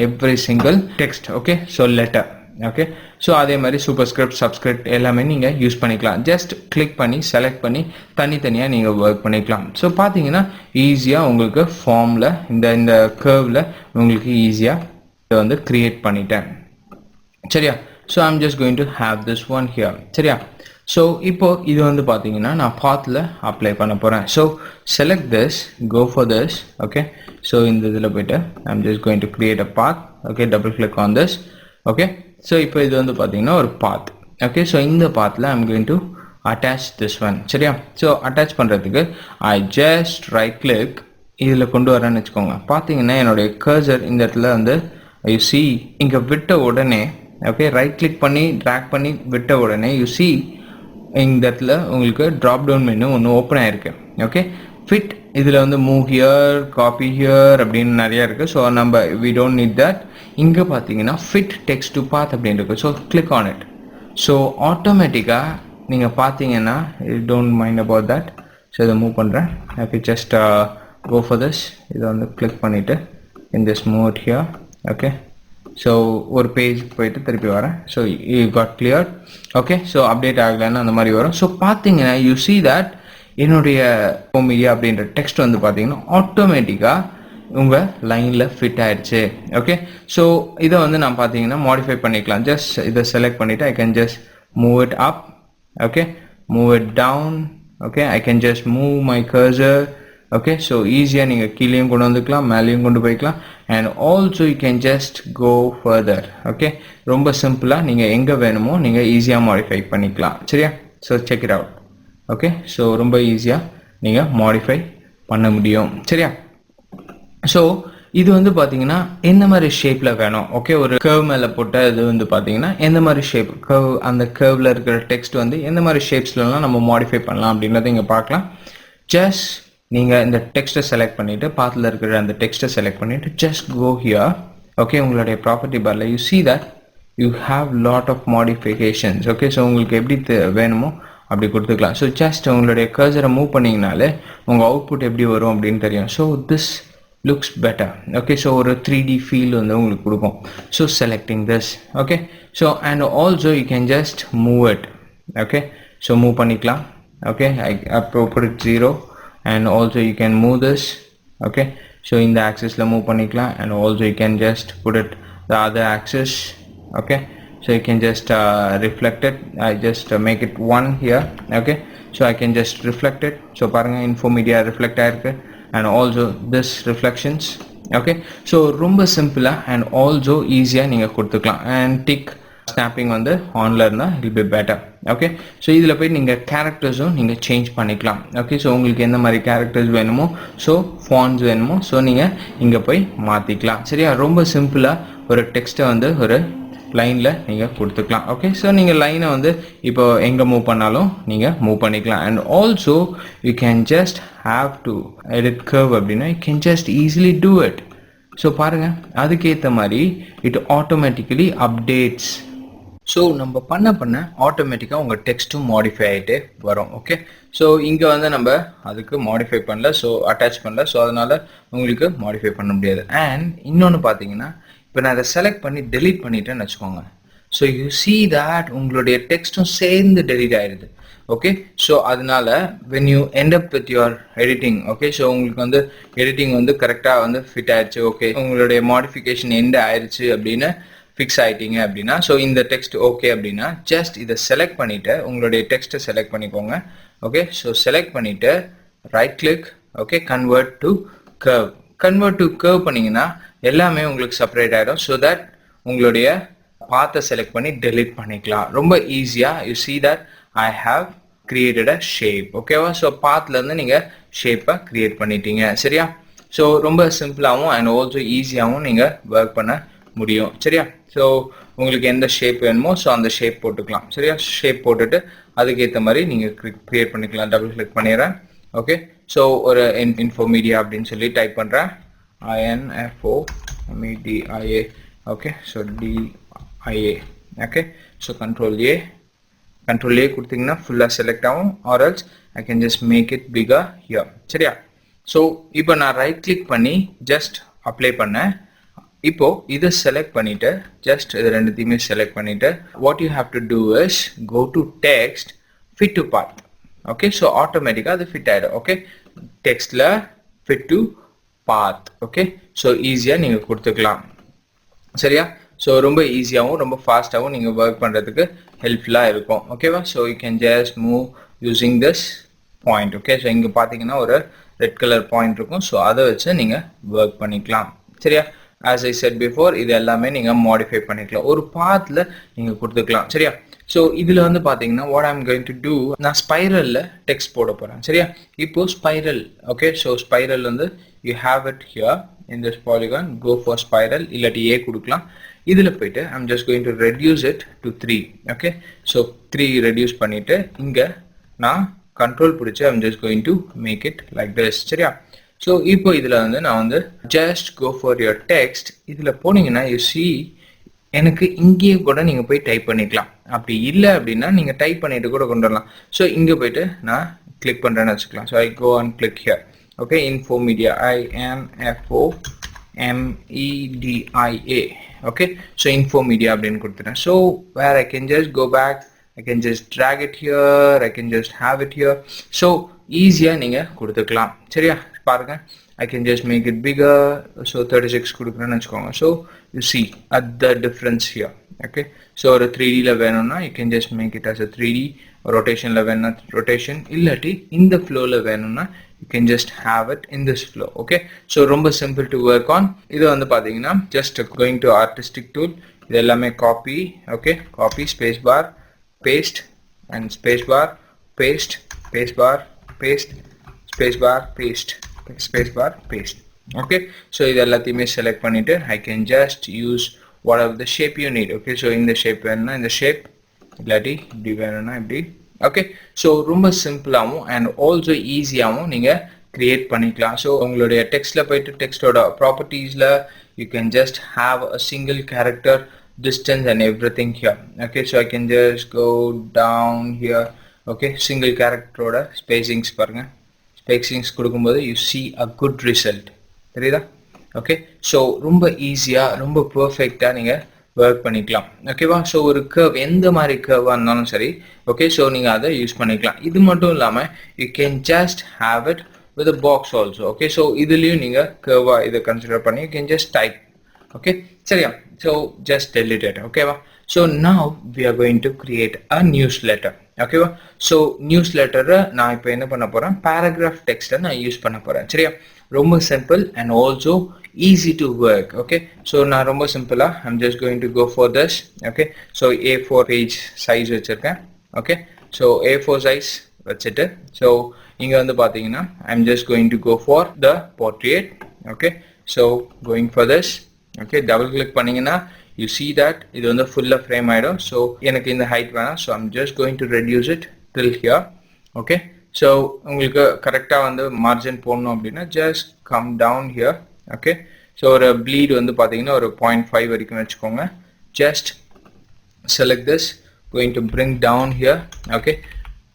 every single text. Okay, so letter. Okay, so அதே மாதிரி சூப்பர்ஸ்கிரிப்ட், சப்ஸ்கிரிப்ட் எல்லாமே நீங்கள் யூஸ் பண்ணிக்கலாம். ஜஸ்ட் கிளிக் பண்ணி செலக்ட் பண்ணி தனித்தனியாக நீங்கள் ஒர்க் பண்ணிக்கலாம். ஸோ பார்த்தீங்கன்னா ஈஸியாக உங்களுக்கு ஃபார்மில் இந்த கர்வில் உங்களுக்கு ஈஸியாக இதை வந்து கிரியேட் பண்ணிட்டேன். சரியா? So I'm just going to have this one here. சரியா? ஸோ இப்போ இது வந்து பார்த்தீங்கன்னா நான் பாத்தில் அப்ளை பண்ண போகிறேன். So select this, go for this. Okay, so இந்த இதில் போய்ட்டு I'm just going to create a path. Okay, double click on this. Okay, so இப்போ இது வந்து பார்த்தீங்கன்னா ஒரு பாத். ஓகே, ஸோ இந்த பாத்தில் I'm going to attach this one. சரியா? ஸோ அட்டாச் பண்ணுறதுக்கு ஐ ஜஸ்ட் ரைட் கிளிக் இதில் கொண்டு வரேன்னு வச்சுக்கோங்க. பார்த்தீங்கன்னா என்னுடைய கர்சர் இந்த இடத்துல வந்து யூ see இங்கே விட்ட உடனே, ஓகே, ரைட் கிளிக் பண்ணி ட்ராக் பண்ணி விட்ட உடனே யூ see இந்த இடத்துல உங்களுக்கு ட்ராப் டவுன் மெனு ஒன்று ஓப்பன் ஆயிருக்கு. ஓகே, ஃபிட் இதில் வந்து மூவ் ஹியர், காப்பி ஹியர் அப்படின்னு நிறையா இருக்குது. ஸோ நம்ம வி டோன்ட் நீட் தட். இங்கே பார்த்தீங்கன்னா ஃபிட் டெக்ஸ்ட் டு பாத் அப்படின்னு இருக்குது. So click on it. So ஆட்டோமேட்டிக்காக நீங்கள் பார்த்தீங்கன்னா don't mind about that. So இதை மூவ் பண்ணுறேன். Okay, just go for this. இதை வந்து கிளிக் பண்ணிவிட்டு can just move it here. Okay, so ஒரு பேஜ் போயிட்டு திருப்பி வரேன். So you got clear. Okay, so update ஆகலைன்னா அந்த மாதிரி வரும். ஸோ பார்த்தீங்கன்னா யூ see that என்னுடைய மீடியா அப்படின்ற டெக்ஸ்ட் வந்து பார்த்தீங்கன்னா ஆட்டோமேட்டிக்காக உங்கள் லைனில் ஃபிட் ஆயிடுச்சு. ஓகே, ஸோ இதை வந்து நான் பார்த்தீங்கன்னா மாடிஃபை பண்ணிக்கலாம். ஜஸ்ட் இதை செலக்ட் பண்ணிவிட்டு I can just move it up. Okay, move it down. Okay, I can just move my cursor. Okay, so ஈஸியாக நீங்கள் கீழேயும் கொண்டு வந்துக்கலாம், மேலேயும் கொண்டு போய்க்கலாம். And also you can just go further. Okay, ரொம்ப சிம்பிளாக நீங்கள் எங்கே வேணுமோ நீங்கள் ஈஸியாக மாடிஃபை பண்ணிக்கலாம். சரியா? So check it out. Okay, so ரொம்ப ஈஸியாக நீங்கள் மாடிஃபை பண்ண முடியும். சரியா? ஸோ இது வந்து பார்த்தீங்கன்னா எந்த மாதிரி ஷேப்பில் வேணும். ஓகே, ஒரு கர்வ் மேலே போட்ட இது வந்து பார்த்தீங்கன்னா எந்த மாதிரி ஷேப் கர்வ், அந்த கர்வில் இருக்கிற டெக்ஸ்ட் வந்து எந்த மாதிரி ஷேப்ஸ்லாம் நம்ம மாடிஃபை பண்ணலாம் அப்படின்றத இங்கே பார்க்கலாம். ஜஸ்ட் நீங்கள் இந்த டெக்ஸ்ட்டை செலக்ட் பண்ணிவிட்டு பாத்தில் இருக்கிற அந்த டெக்ஸ்ட்டை செலக்ட் பண்ணிவிட்டு ஜஸ்ட் கோ ஹியர். ஓகே, உங்களுடைய ப்ராப்பர்ட்டி பாரில் you see that you have lot of modifications. Okay, so உங்களுக்கு எப்படி வேணுமோ அப்படி கொடுத்துக்கலாம். ஸோ ஜஸ்ட் உங்களுடைய கர்சரை மூவ் பண்ணிங்கனாலே உங்கள் அவுட்புட் எப்படி வரும் அப்படின்னு தெரியும். So this looks better. Okay, so ஒரு 3D feel வந்து உங்களுக்கு கொடுக்கும். So selecting this. Okay, so and also you can just move it. Okay, so move பண்ணிக்கலாம். Okay, I put it 0 and also you can move this. Okay, so in the axis la move பண்ணிக்கலாம் and also you can just put it the other axis. Okay, so you can just reflect it. I just make it 1 here. Okay, so I can just reflect it. So பாருங்க Infomedia reflect ஆயிருக்கு. And also this reflections. Okay, so ரொம்ப சிம்பிளா and also ஈஸியா நீங்க கொடுத்துக்கலாம். and tick snapping வந்து ஆன்ல இருந்தா it will be better. Okay, so இதுல போய் நீங்க கேரக்டர்ஸும் நீங்க சேஞ்ச் பண்ணிக்கலாம். Okay, so உங்களுக்கு எந்த மாதிரி கேரக்டர்ஸ் வேணுமோ, so fonts வேணுமோ, so நீங்க இங்க போய் மாத்திக்கலாம். சரியா? ரொம்ப சிம்பிளா ஒரு டெக்ஸ்ட்டை வந்து ஒரு லைன்ல நீங்க கொடுத்துக்கலாம். ஓகே, ஸோ நீங்க லைனை வந்து இப்போ எங்க மூவ் பண்ணாலும் நீங்க மூவ் பண்ணிக்கலாம். And also you can just have to edit curve அப்படின்னா you can just easily do it. So பாருங்க, அதுக்கேற்ற மாதிரி இட் ஆட்டோமேட்டிக்கலி அப்டேட்ஸ். ஸோ நம்ம பண்ண ஆட்டோமேட்டிக்காக உங்கள் டெக்ஸ்ட்டும் மாடிஃபை ஆகிட்டே வரும். ஓகே, ஸோ இங்கே வந்து நம்ம அதுக்கு மாடிஃபை பண்ணல, ஸோ அட்டாச் பண்ணல, ஸோ அதனால உங்களுக்கு மாடிஃபை பண்ண முடியாது. அண்ட் இன்னொன்று பார்த்தீங்கன்னா இப்போ நான் அதை செலக்ட் பண்ணி டெலீட் பண்ணிட்டேன்னு வச்சுக்கோங்க. ஸோ யூ see that உங்களுடைய டெக்ஸ்ட்டும் சேர்ந்து டெலீட் ஆயிடுது. ஓகே, ஸோ அதனால when you end up with your editing, okay, so உங்களுக்கு வந்து எடிட்டிங் வந்து கரெக்டாக வந்து ஃபிட் ஆயிடுச்சு. ஓகே, உங்களுடைய மாடிஃபிகேஷன் எண்ட் ஆயிடுச்சு அப்படின்னு ஃபிக்ஸ் ஆகிட்டீங்க அப்படின்னா, ஸோ இந்த டெக்ஸ்ட் ஓகே அப்படின்னா ஜஸ்ட் இதை செலக்ட் பண்ணிவிட்டு உங்களுடைய டெக்ஸ்ட்டை செலக்ட் பண்ணிக்கோங்க. ஓகே, ஸோ செலக்ட் பண்ணிவிட்டு right click. Okay, convert to curve. Convert to curve பண்ணிங்கன்னா எல்லாமே உங்களுக்கு செப்பரேட் ஆகிடும். ஸோ தட் உங்களுடைய பாத்தை செலக்ட் பண்ணி டெலீட் பண்ணிக்கலாம் ரொம்ப ஈஸியாக. You see that I have created a shape. ஓகேவா? ஸோ பாத்லேருந்து நீங்கள் ஷேப்பை க்ரியேட் பண்ணிட்டீங்க. சரியா? ஸோ ரொம்ப சிம்பிளாகவும் அண்ட் ஆல்சோ ஈஸியாகவும் நீங்கள் ஒர்க் பண்ண முடியும். சரியா? ஸோ உங்களுக்கு எந்த ஷேப் வேணுமோ ஸோ அந்த ஷேப் போட்டுக்கலாம். சரியா? ஷேப் போட்டுட்டு அதுக்கேற்ற மாதிரி நீங்கள் க்ரியேட் பண்ணிக்கலாம். டபுள் கிளிக் பண்ணிடுறேன். ஓகே, ஸோ ஒரு Infomedia அப்படின்னு சொல்லி டைப் பண்ணுறேன். INFOMEDIA. Okay, so DIA. Okay, so control A கொடுத்தீங்கன்னா ஃபுல்லாக செலக்ட் ஆகும். Or else I can just make it bigger here. சரியா? ஸோ இப்போ நான் ரைட் கிளிக் பண்ணி ஜஸ்ட் அப்ளை பண்ணேன். இப்போ இதை செலக்ட் பண்ணிட்டு ஜஸ்ட் இது ரெண்டுத்தையுமே செலக்ட் பண்ணிட்டு what you have to do is go to text fit to path. Okay, so ஆட்டோமேட்டிக்காக அது ஃபிட் ஆகிடும். ஓகே, டெக்ஸ்டில் fit to path. Okay, so ஈஸியாக நீங்கள் கொடுத்துக்கலாம். சரியா? ஸோ ரொம்ப ஈஸியாகவும் ரொம்ப ஃபாஸ்ட்டாகவும் நீங்கள் ஒர்க் பண்ணுறதுக்கு ஹெல்ப்ஃபுல்லாக இருக்கும். ஓகேவா? So you can just move using this point. Okay, so இங்கே பார்த்தீங்கன்னா ஒரு ரெட் கலர் பாயிண்ட் இருக்கும். ஸோ அதை வச்சு நீங்கள் ஒர்க் பண்ணிக்கலாம். சரியா? as I said before இது எல்லாமே நீங்கள் மாடிஃபை பண்ணிக்கலாம். ஒரு பாத்தில் நீங்கள் கொடுத்துக்கலாம். சரியா? ஸோ இதில் வந்து பார்த்தீங்கன்னா what I'm going to do, நான் ஸ்பைரலில் டெக்ஸ்ட் போட போகிறேன். சரியா? இப்போ ஸ்பைரல். ஓகே, ஸோ ஸ்பைரல் வந்து you have it here in this polygon, go for spiral இல்லாட்டி A கொடுக்கலாம். இதில் போயிட்டு I'm just going to reduce it to 3. Okay, so 3 reduce பண்ணிவிட்டு இங்கே நான் கண்ட்ரோல் பிடிச்சி I'm just going to make it like this. சரியா? ஸோ இப்போ இதில் வந்து நான் வந்து just go for your text இதில் போனீங்கன்னா you see எனக்கு இங்கேயே கூட நீங்கள் போய் டைப் பண்ணிக்கலாம். அப்படி இல்லை அப்படின்னா நீங்கள் டைப் பண்ணிட்டு கூட கொண்டு வரலாம். ஸோ இங்கே போயிட்டு நான் கிளிக் பண்ணுறேன்னு வச்சுக்கலாம். So I go and click here. Okay, Infomedia, INFOMEDIA. media, okay. So infomedia அப்படின்னு கொடுத்துட்டேன். So where I can just go back, I can just drag it here, I can just have it here. So easier நீங்க கொடுத்துக்கலாம். சரியா? பாருங்க, I can just make it bigger. So 36 கொடுக்குறேன்னு வச்சுக்கோங்க. So you see at the difference here, okay. So ஒரு 3D ல வேணும்னா you can just make it as a 3D. rotation ல வேணும்னா rotation, இல்லாட்டி இந்த flow ல வேணும்னா you can just have it in this flow, okay. So ரொம்ப simple to work on. இது வந்து பாத்தீங்கன்னா just going to artistic tool, இது எல்லாமே copy, okay, copy, space bar, paste, and space bar, paste, space bar, paste, space bar, paste, space bar, paste, okay. So இது எல்லாத்தையுமே select பண்ணிட்டு I can just use whatever the shape you need, okay. So இந்த shape வேணும்னா இந்த shape, இல்லாட்டி இப்படி வேணும்னா இப்படி, okay. So ரொம்ப சிம்பிளாகவும் and also ஈஸியாகவும் நீங்க create பண்ணிக்கலாம். So உங்களுடைய டெக்ஸ்ட்ல போயிட்டு டெக்ஸ்டோட ப்ராப்பர்ட்டிஸ்ல you can just have a single character distance and everything here, okay. So I can just go down here, okay. Single character ஓட spacings பாருங்க, spacings கொடுக்கும்போது you see a good result, தெரியுதா? okay. So ரொம்ப ஈஸியா ரொம்ப பெர்ஃபெக்ட்டா நீங்க work பண்ணிக்கலாம், ஓகேவா? ஸோ ஒரு கர்வ் எந்த மாதிரி கர்வாக இருந்தாலும் சரி, ஓகே. ஸோ நீங்கள் அதை யூஸ் பண்ணிக்கலாம். இது மட்டும் இல்லாமல் you can just have it with a box also, okay. So இதுலேயும் நீங்கள் கர்வாக இதை கன்சிடர் பண்ணி you can just type, okay. சரியா? ஸோ ஜஸ்ட் delete it, ஓகேவா? So now we are going to create a newsletter, ஓகேவா? ஸோ நியூஸ்லெட்டரை நான் இப்போ என்ன பண்ண போகிறேன், பேராகிராஃப் டெக்ஸ்ட்டை நான் யூஸ் பண்ண போகிறேன். சரியா? ரொம்ப simple and also easy to work, okay. So நான் ரொம்ப சிம்பிளா I'm just going to go for this, okay. So A4 page size வச்சிருக்கேன், okay. So A4 size வச்சிட்டு, so இங்க வந்து பாத்தீங்கன்னா I'm just going to go for the portrait, okay. So going for this, okay. Double click பண்ணீங்கன்னா you see that இது வந்து full frame ஆயிடும். So எனக்கு இந்த height வேணாம், so I'm just going to reduce it till here, okay. So உங்களுக்கு கரெக்டா வந்து மார்ஜின் போடணும் அப்படின்னா just come down here, okay. So ஒரு bleed வந்து பாத்தீங்கன்னா ஒரு 0.5 வரைக்கும் வச்சுக்கோங்க. Just select this, going to bring down here, okay.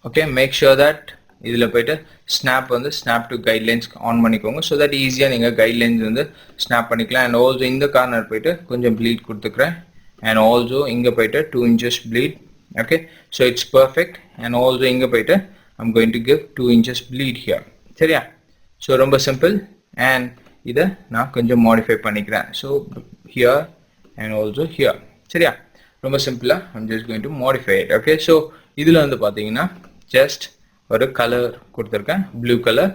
Okay, make sure that இதுல போயிட்டு snap வந்து snap to guidelines ஆன் பண்ணிக்கோங்க, so that ஈஸியா நீங்க guidelines வந்து snap பண்ணிக்கலாம். and also இந்த கார்னர் போயிட்டு கொஞ்சம் bleed கொடுத்துக்கிறேன், and also இங்க போயிட்டு 2 inches bleed, okay. So it's perfect. and also இங்க போயிட்டு I'm going to give 2 inches bleed here, சரியா? So ரொம்ப simple. and இதை நான் கொஞ்சம் modify பண்ணிக்கிறேன், so here and also here, சரியா? ரொம்ப சிம்பிளா I'm just going to modify it, okay. So இதுல வந்து பாத்தீங்கன்னா just ஒரு color கொடுத்திருக்கேன், blue color,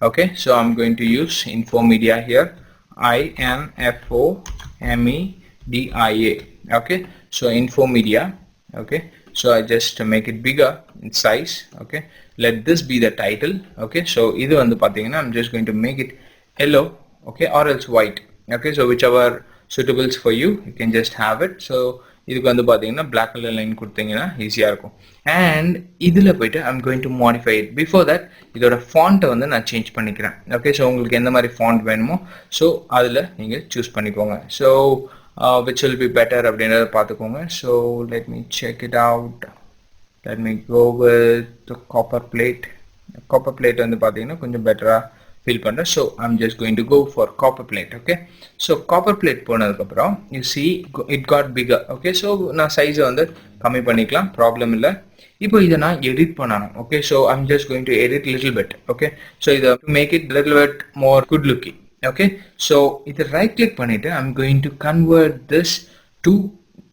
okay. So I'm going to use Infomedia here, INFOMEDIA, okay. So Infomedia, okay. So I just make it bigger in size, okay. Let this be the title, okay. So இது வந்து பாத்தீங்கன்னா I'm just going to make it yellow, okay, or else white, okay. So whichever suitables for you, you can just have it. So இதுக்கு வந்து பாத்தீங்கன்னா black color line கொடுத்தீங்கன்னா ஈஸியா இருக்கும். and இதுல போயிட்டு I'm going to modify it. before that இதோட font வந்து நான் சேஞ்ச் பண்ணிக்கிறேன், okay. So உங்களுக்கு எந்த மாதிரி font வேணுமோ so அதுல நீங்க சூஸ் பண்ணிக்கோங்க. so which will be better அப்படின்றத பார்த்துக்கோங்க. so let me check it out. let me go with the copper plate. copper plate வந்து பாத்தீங்கன்னா கொஞ்சம் பெட்டரா feel பண்றேன். so I'm just going to go for copper plate, okay. so copper plate போனதுக்கு அப்புறம் you see it got bigger, okay. so நான் size வந்து கம்மி பண்ணிக்கலாம், ப்ராப்ளம் இல்ல. இப்போ இத நான் எடிட் பண்ணனும், okay. so I'm just going to edit little bit, okay. so இத make it little bit more good looking, okay. so இத right click பண்ணிட்டு I'm going to convert this to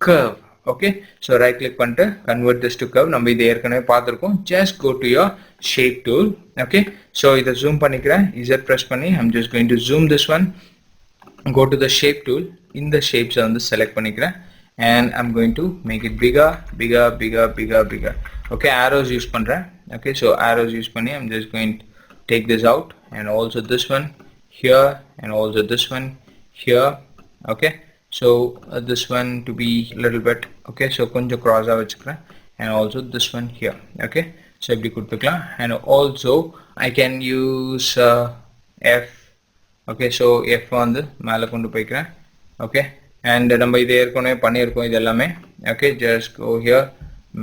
curve, okay. so right click பண்ணிட்டு convert this to curve. நம்ம இத ஏற்கனவே பார்த்திருக்கோம். just go to your shape tool, okay. so இத zoom பண்ணிக்கிறேன், z press பண்ணி I'm just going to zoom this one, go to the shape tool, இந்த shapes வந்து select பண்ணிக்கிறேன், and I'm going to make it bigger, okay. arrows use பண்றேன், okay. so arrows use பண்ணி I'm just going to take this out, and also this one here, and also this one here, okay. so this one to be a little bit, okay. so கொஞ்சம் cross ஆ வச்சுக்கிறேன், and also this one here, okay. so இப்படி கொடுத்துக்கலாம். and also I can use F, okay. so F வந்து மேல கொண்டு போய்க்கிறேன், okay. and நம்ம இதை ஏற்கனவே பண்ணியிருக்கோம் இது எல்லாமே, okay. just go here,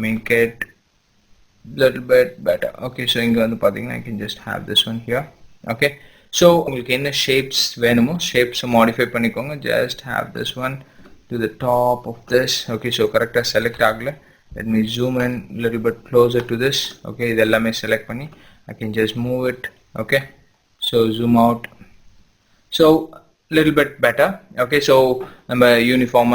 make it little bit better, okay. so இங்க வந்து பாத்தீங்கன்னா I can just have this one here, okay. So உங்களுக்கு என்ன ஷேப்ஸ் வேணுமோ ஷேப்ஸை மாடிஃபை பண்ணிக்கோங்க. Just have this one to the top of this. Okay, so கரெக்டாக select ஆகலை. let me zoom in a little bit closer to this. okay, இது எல்லாமே select பண்ணி I can just move it. okay, so zoom out, so little bit better. okay, so நம்ம uniform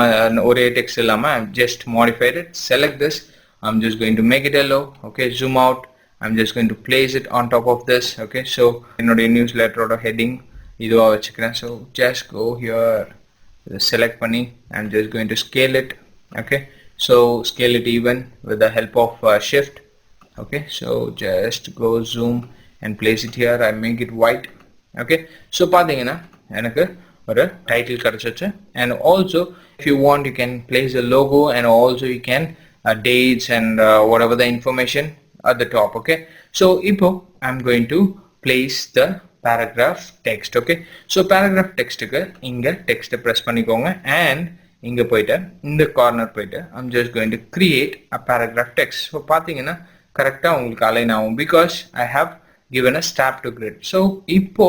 ஒரே text இல்லாம just modified it. select this, I'm just going to make it yellow. okay, zoom out, I'm just going to place it on top of this. okay, so என்னோட நியூஸ்லெட்டரோட heading இதுவா வச்சுக்கிறேன். so just go here, select பண்ணி I'm just going to scale it. okay, so scale it even with the help of shift. okay, so just go zoom and place it here. I make it white. okay, so பாத்தீங்கன்னா எனக்கு ஒரு title கிடைச்சிச்சு. and also if you want you can place a logo, and also you can dates and whatever the information at the top. okay, so இப்போ I'm going to place the paragraph text. okay, so paragraph textக்கு இங்க text press பண்ணிக்கோங்க, and இங்க போயிட்டு இந்த corner போயிட்டு I'm just going to create a paragraph text. so பாத்தீங்கன்னா கரெக்டா உங்களுக்கு அலைன் ஆகும் because I have given a step to grid. so இப்போ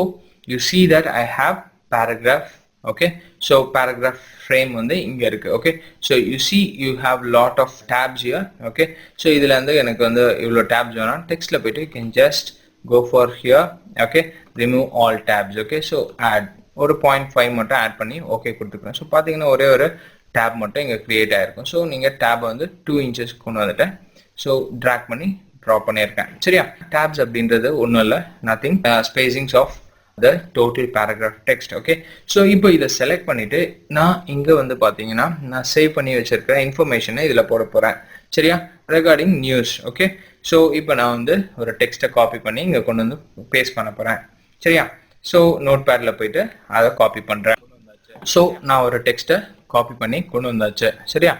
you see that I have paragraph. okay, so paragraph frame வந்து இங்க இருக்கு. okay, so you see you have lot of tabs here. okay, so இதுல இருந்து எனக்கு வந்து இவ்ளோ tabs வேணும். டெக்ஸ்ட்ல போயிட்டு you can just go for here. okay, remove all tabs. okay, so add ஒரு 0.5 மட்டும் ஆட் பண்ணி ஓகே கொடுத்துக்கிறேன். ஸோ பார்த்தீங்கன்னா ஒரே ஒரு டேப் மட்டும் இங்கே கிரியேட் ஆயிருக்கும். ஸோ நீங்கள் டேப் வந்து 2 inches கொண்டு வந்துட்டேன். ஸோ ட்ராக் பண்ணி ட்ரா பண்ணியிருக்கேன். சரியா, டேப்ஸ் அப்படின்றது ஒன்றும் இல்லை, nothing, spacings of the total paragraph text. Okay, so இப்போ இதை செலக்ட் பண்ணிட்டு நான் இங்கே வந்து பார்த்தீங்கன்னா நான் சேவ் பண்ணி வச்சிருக்கிற இன்ஃபர்மேஷனை இதில் போட போகிறேன். சரியா, ரெகார்டிங் நியூஸ். ஓகே, ஸோ இப்போ நான் வந்து ஒரு டெக்ஸ்ட்டை காப்பி பண்ணி இங்கே கொண்டு வந்து பேஸ்ட் பண்ண போகிறேன். சரியா, ஸோ நோட் பேட்ல போயிட்டு அதை காப்பி பண்றேன். ஸோ நான் ஒரு டெக்ஸ்ட்டை காப்பி பண்ணி கொண்டு வந்தாச்சு. சரியா,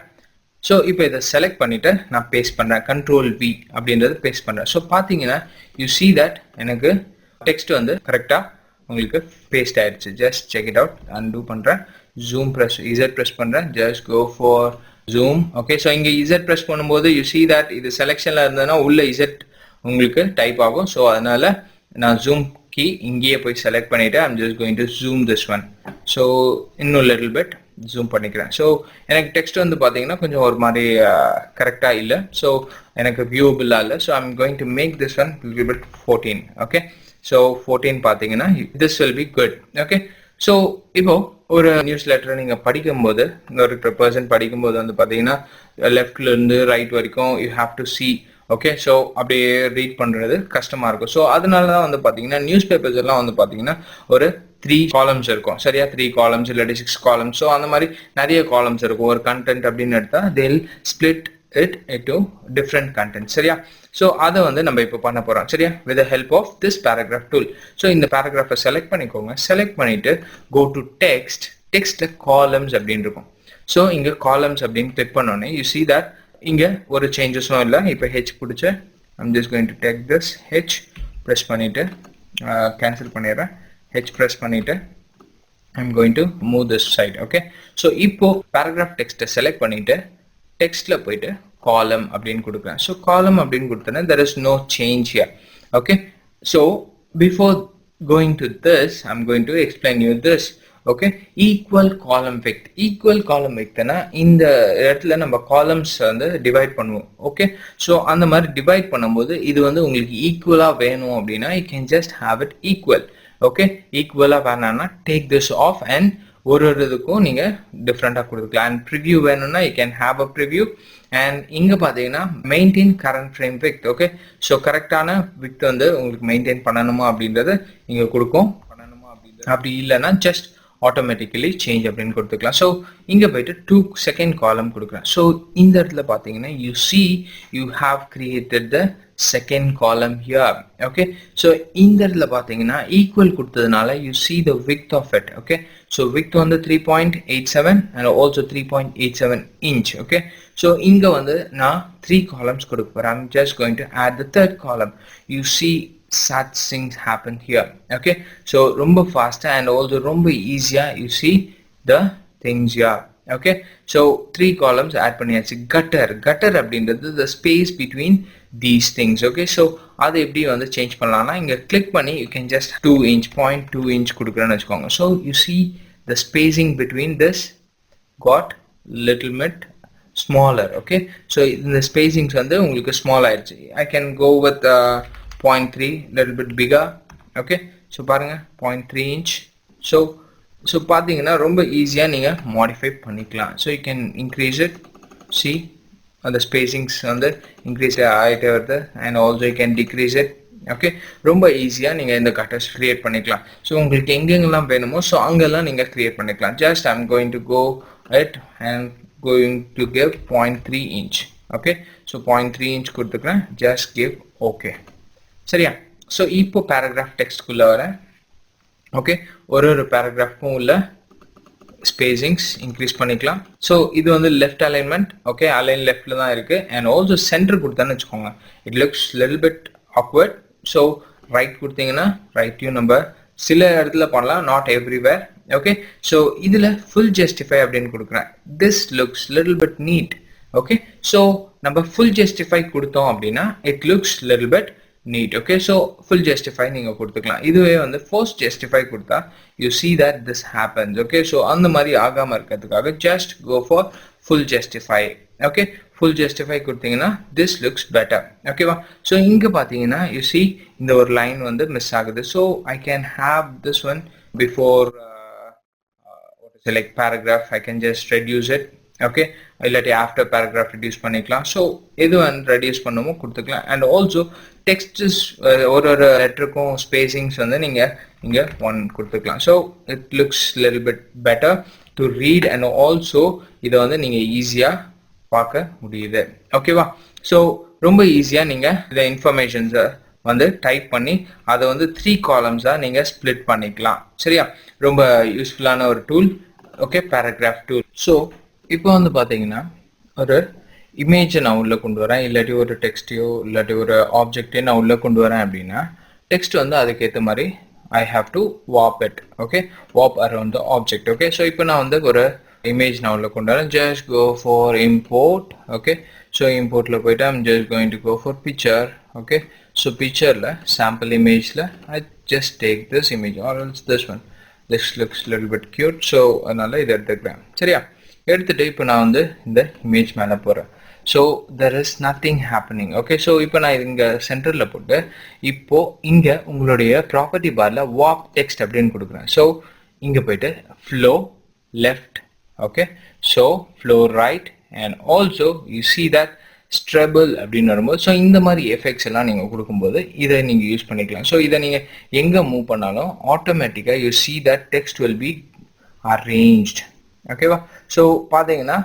ஸோ இப்போ இதை செலக்ட் பண்ணிட்டு நான் பேஸ்ட் பண்றேன். Ctrl+V அப்படின்றது பேஸ்ட் பண்றேன். ஸோ பார்த்தீங்கன்னா யூ see that எனக்கு டெக்ஸ்ட் வந்து கரெக்டா உங்களுக்கு பேஸ்ட் ஆயிடுச்சு. Just check it out. Undo பண்றேன், ஜூம் ப்ரெஸ் Z ப்ரெஸ் பண்றேன், just go for zoom. Okay, so இங்கே Z ப்ரெஸ் பண்ணும்போது யூ see that இது செலெக்ஷன்ல இருந்ததுன்னா உள்ள Z உங்களுக்கு டைப் ஆகும். ஸோ அதனால நான் ஜூம் கீ இங்கேயே போய் செலக்ட் பண்ணிட்டு I'm just going to zoom this one. So இன்னும் little bit ஜூம் பண்ணிக்கிறேன். ஸோ எனக்கு டெக்ஸ்ட் வந்து பார்த்தீங்கன்னா கொஞ்சம் ஒரு மாதிரி கரெக்டாக இல்லை. ஸோ எனக்கு வியூபிளாக இல்லை. So I'm going to make this one little bit 14. Okay, so 14 பார்த்தீங்கன்னா this will be good. Okay, so இப்போ ஒரு நியூஸ் லெட்டரை நீங்கள் படிக்கும்போது ஒரு பர்சன் படிக்கும்போது வந்து பார்த்தீங்கன்னா லெஃப்ட்ல இருந்து ரைட் வரைக்கும் you have to see. Okay, so அப்படியே ரீட் பண்ணுறது கஷ்டமாக இருக்கும். ஸோ அதனால தான் வந்து பார்த்தீங்கன்னா நியூஸ் பேப்பர்ஸ் எல்லாம் வந்து பார்த்தீங்கன்னா ஒரு 3 காலம்ஸ் இருக்கும். சரியா, 3 காலம்ஸ் இல்லாட்டி 6 காலம்ஸ். ஸோ அந்த மாதிரி நிறைய காலம்ஸ் இருக்கும். ஒரு கண்டென்ட் அப்படின்னு எடுத்தா they'll split it into different content. சரியா, ஸோ அதை வந்து நம்ம இப்போ பண்ண போகிறோம். சரியா, with the help of this paragraph tool. So இந்த பேராகிராஃபை செலக்ட் பண்ணிக்கோங்க. செலக்ட் பண்ணிட்டு go to text. டெக்ஸ்ட்ல காலம்ஸ் அப்படின்னு இருக்கும். ஸோ இங்கே காலம்ஸ் அப்படின்னு கிளிக் பண்ணோன்னே you see that இங்க ஒரு சேஞ்சஸும் இல்லை. இப்போ H பிடிச்ச I'm just going to take this H press பண்ணிட்டு கேன்சல் பண்ணிடுறேன். H press பண்ணிட்டு I'm going to move this side. okay, so இப்போ paragraph text செலக்ட் பண்ணிட்டு டெக்ஸ்ட்ல போயிட்டு column அப்படின்னு கொடுக்குறேன். so column அப்படின்னு கொடுத்தேன்னா there is no change here. okay, so before going to this I'm going to explain you this. Okay, equal காலம் வெக்ட். Equal காலம் வெக்ட்னா இந்த இடத்துல நம்ம காலம்ஸ் வந்து டிவைட் பண்ணுவோம். ஓகே, ஸோ அந்த மாதிரி டிவைட் பண்ணும்போது இது வந்து உங்களுக்கு ஈக்குவலா வேணும் அப்படின்னா you can just have it equal. Okay, ஈக்குவலா வேணாம்னா டேக் திஸ் ஆஃப் அண்ட் ஒரு இதுக்கும் நீங்க டிஃப்ரெண்டா கொடுத்துக்கலாம். அண்ட் ப்ரிவியூ வேணும்னா you can have a preview. And இங்க பாத்தீங்கன்னா maintain current frame with. Okay, so கரெக்டான வித் வந்து உங்களுக்கு மெயின்டைன் பண்ணணுமா அப்படின்றது இங்க கொடுக்கும். அப்படி இல்லைன்னா ஜஸ்ட் automatically change அப்படின்னு கொடுத்துக்கலாம். ஸோ இங்கே போயிட்டு 2 second column கொடுக்குறேன். ஸோ இந்த இடத்துல பார்த்தீங்கன்னா you see you have created the second column here. okay, so இந்த இடத்துல பார்த்தீங்கன்னா ஈக்குவல் கொடுத்ததுனால you see the width of it. okay, so width வந்து 3.87 and also 3.87 inch. okay, so இங்கே வந்து நான் 3 columns கொடுக்க போகிறேன். I'm just going to add the third column. you see such things happen here. okay, so ரொம்ப faster and also ரொம்ப easier you see the things here. okay, so 3 columns add பண்ணியாச்சு. gutter அப்படின்றது the space between these things. Okay, so அது எப்படி வந்து change பண்ணலாம்னா இங்க click பண்ணி you can just 2 inch 0.2 inch கொடுக்குறேன்னு வச்சுக்கோங்க. So you see the spacing between this got little bit smaller. Okay, so இந்த spacings வந்து உங்களுக்கு small ஆயிடுச்சு. I can go with 0.3 little bit bigger. Okay, so பாருங்க 0.3 inch. So பாத்தீங்கன்னா ரொம்ப ஈஸியா நீங்க modify பண்ணிக்கலாம். So you can increase it, see the spacings வந்து increase ஆயிட்டே வருது, and also you can decrease it. Okay, ரொம்ப ஈஸியா நீங்க இந்த கட்டர்ஸ் கிரியேட் பண்ணிக்கலாம். So உங்களுக்கு எங்கெங்கெல்லாம் வேணுமோ so அங்கெல்லாம் நீங்க கிரியேட் பண்ணிக்கலாம். Just I'm going to go it and going to give 0.3 inch. Okay, so 0.3 inch கொடுத்துக்கிறேன். Just give okay. சரியா? So இப்போ paragraph text குள்ள வரேன். Okay, ஒரு paragraphக்கும் உள்ள spacings increase பண்ணிக்கலாம். So இது வந்து left alignment. Okay, align leftல தான் இருக்கு, and also center கொடுத்தான்னு வச்சுக்கோங்க it looks little bit awkward. So right கொடுத்தீங்கன்னா ரைட்டையும் நம்ம சில இடத்துல பண்ணலாம், not everywhere. Okay, so இதுல full justify அப்படின்னு கொடுக்குறேன். This looks little bit neat. Okay, so நம்ம full justify கொடுத்தோம் அப்படின்னா it looks little bit neat. Okay, so full justify நீங்க கொடுத்துக்கலாம். இதுவே வந்து force justify கொடுத்தா you see that this happens. Okay, so அந்த மாதிரி ஆகாம இருக்கிறதுக்காக just go for full justify. Okay, full justify கொடுத்தீங்கன்னா this looks better. Okay வா? So இங்க பாத்தீங்கன்னா you see இந்த ஒரு லைன் வந்து மிஸ் ஆகுது. So I can have this one before what is it, like paragraph. I can just reduce it. Okay, இல்லாட்டி after paragraph reduce பண்ணிக்கலாம். So எது reduce பண்ணுமோ கொடுத்துக்கலாம். And also text ஒரு லெட்டருக்கும் spacings வந்து நீங்க இங்க 1 கொடுத்துக்கலாம். So it looks little bit better to read, and also இத வந்து நீங்க ஈஸியா பார்க்க முடியுது. ஓகேவா? So ரொம்ப ஈஸியா நீங்க இந்த இன்ஃபர்மேஷன்ஸ் வந்து டைப் பண்ணி அதை வந்து 3 காலம்ஸா நீங்க ஸ்ப்ளிட் பண்ணிக்கலாம். சரியா? ரொம்ப யூஸ்ஃபுல்லான ஒரு tool. Okay, paragraph tool. So இப்போ வந்து பாத்தீங்கன்னா ஒரு இமேஜை நான் உள்ள கொண்டு வரேன், இல்லாட்டி ஒரு டெக்ஸ்டையோ இல்லாட்டி ஒரு ஆப்ஜெக்டையோ நான் உள்ள கொண்டு வரேன் அப்படின்னா டெக்ஸ்ட் வந்து அதுக்கேற்ற மாதிரி I have to warp it. Okay, warp around the object. Okay, so இப்போ நான் வந்து ஒரு இமேஜ் நான் உள்ள கொண்டு வரேன். Just go for import. Okay, so importல போயிட்டு I'm just going to go for picture. Okay, so pictureல sample imageல I just take this image or else this one. This looks a little bit cute, so அதனால இதை எடுத்துக்கிறேன். சரியா? எடுத்துட்டு இப்போ நான் வந்து இந்த இமேஜ் மேலே போகிறேன். So there is nothing happening. Okay, so இப்போ நான் இங்கே சென்டரில் போட்டு இப்போ இங்கே உங்களுடைய ப்ராப்பர்ட்டி பாரில் warp text அப்படின்னு கொடுக்குறேன். ஸோ இங்கே போயிட்டு flow left. Okay, so flow right, and also you see that ஸ்ட்ரெபிள் அப்படின்னு வரும்போது ஸோ இந்த மாதிரி எஃபெக்ட்ஸ் எல்லாம் நீங்கள் கொடுக்கும்போது இதை நீங்கள் யூஸ் பண்ணிக்கலாம். ஸோ இதை நீங்கள் எங்கே மூவ் பண்ணாலும் ஆட்டோமேட்டிக்காக you see that text will be arranged. ஓகேவா? ஸோ பார்த்தீங்கன்னா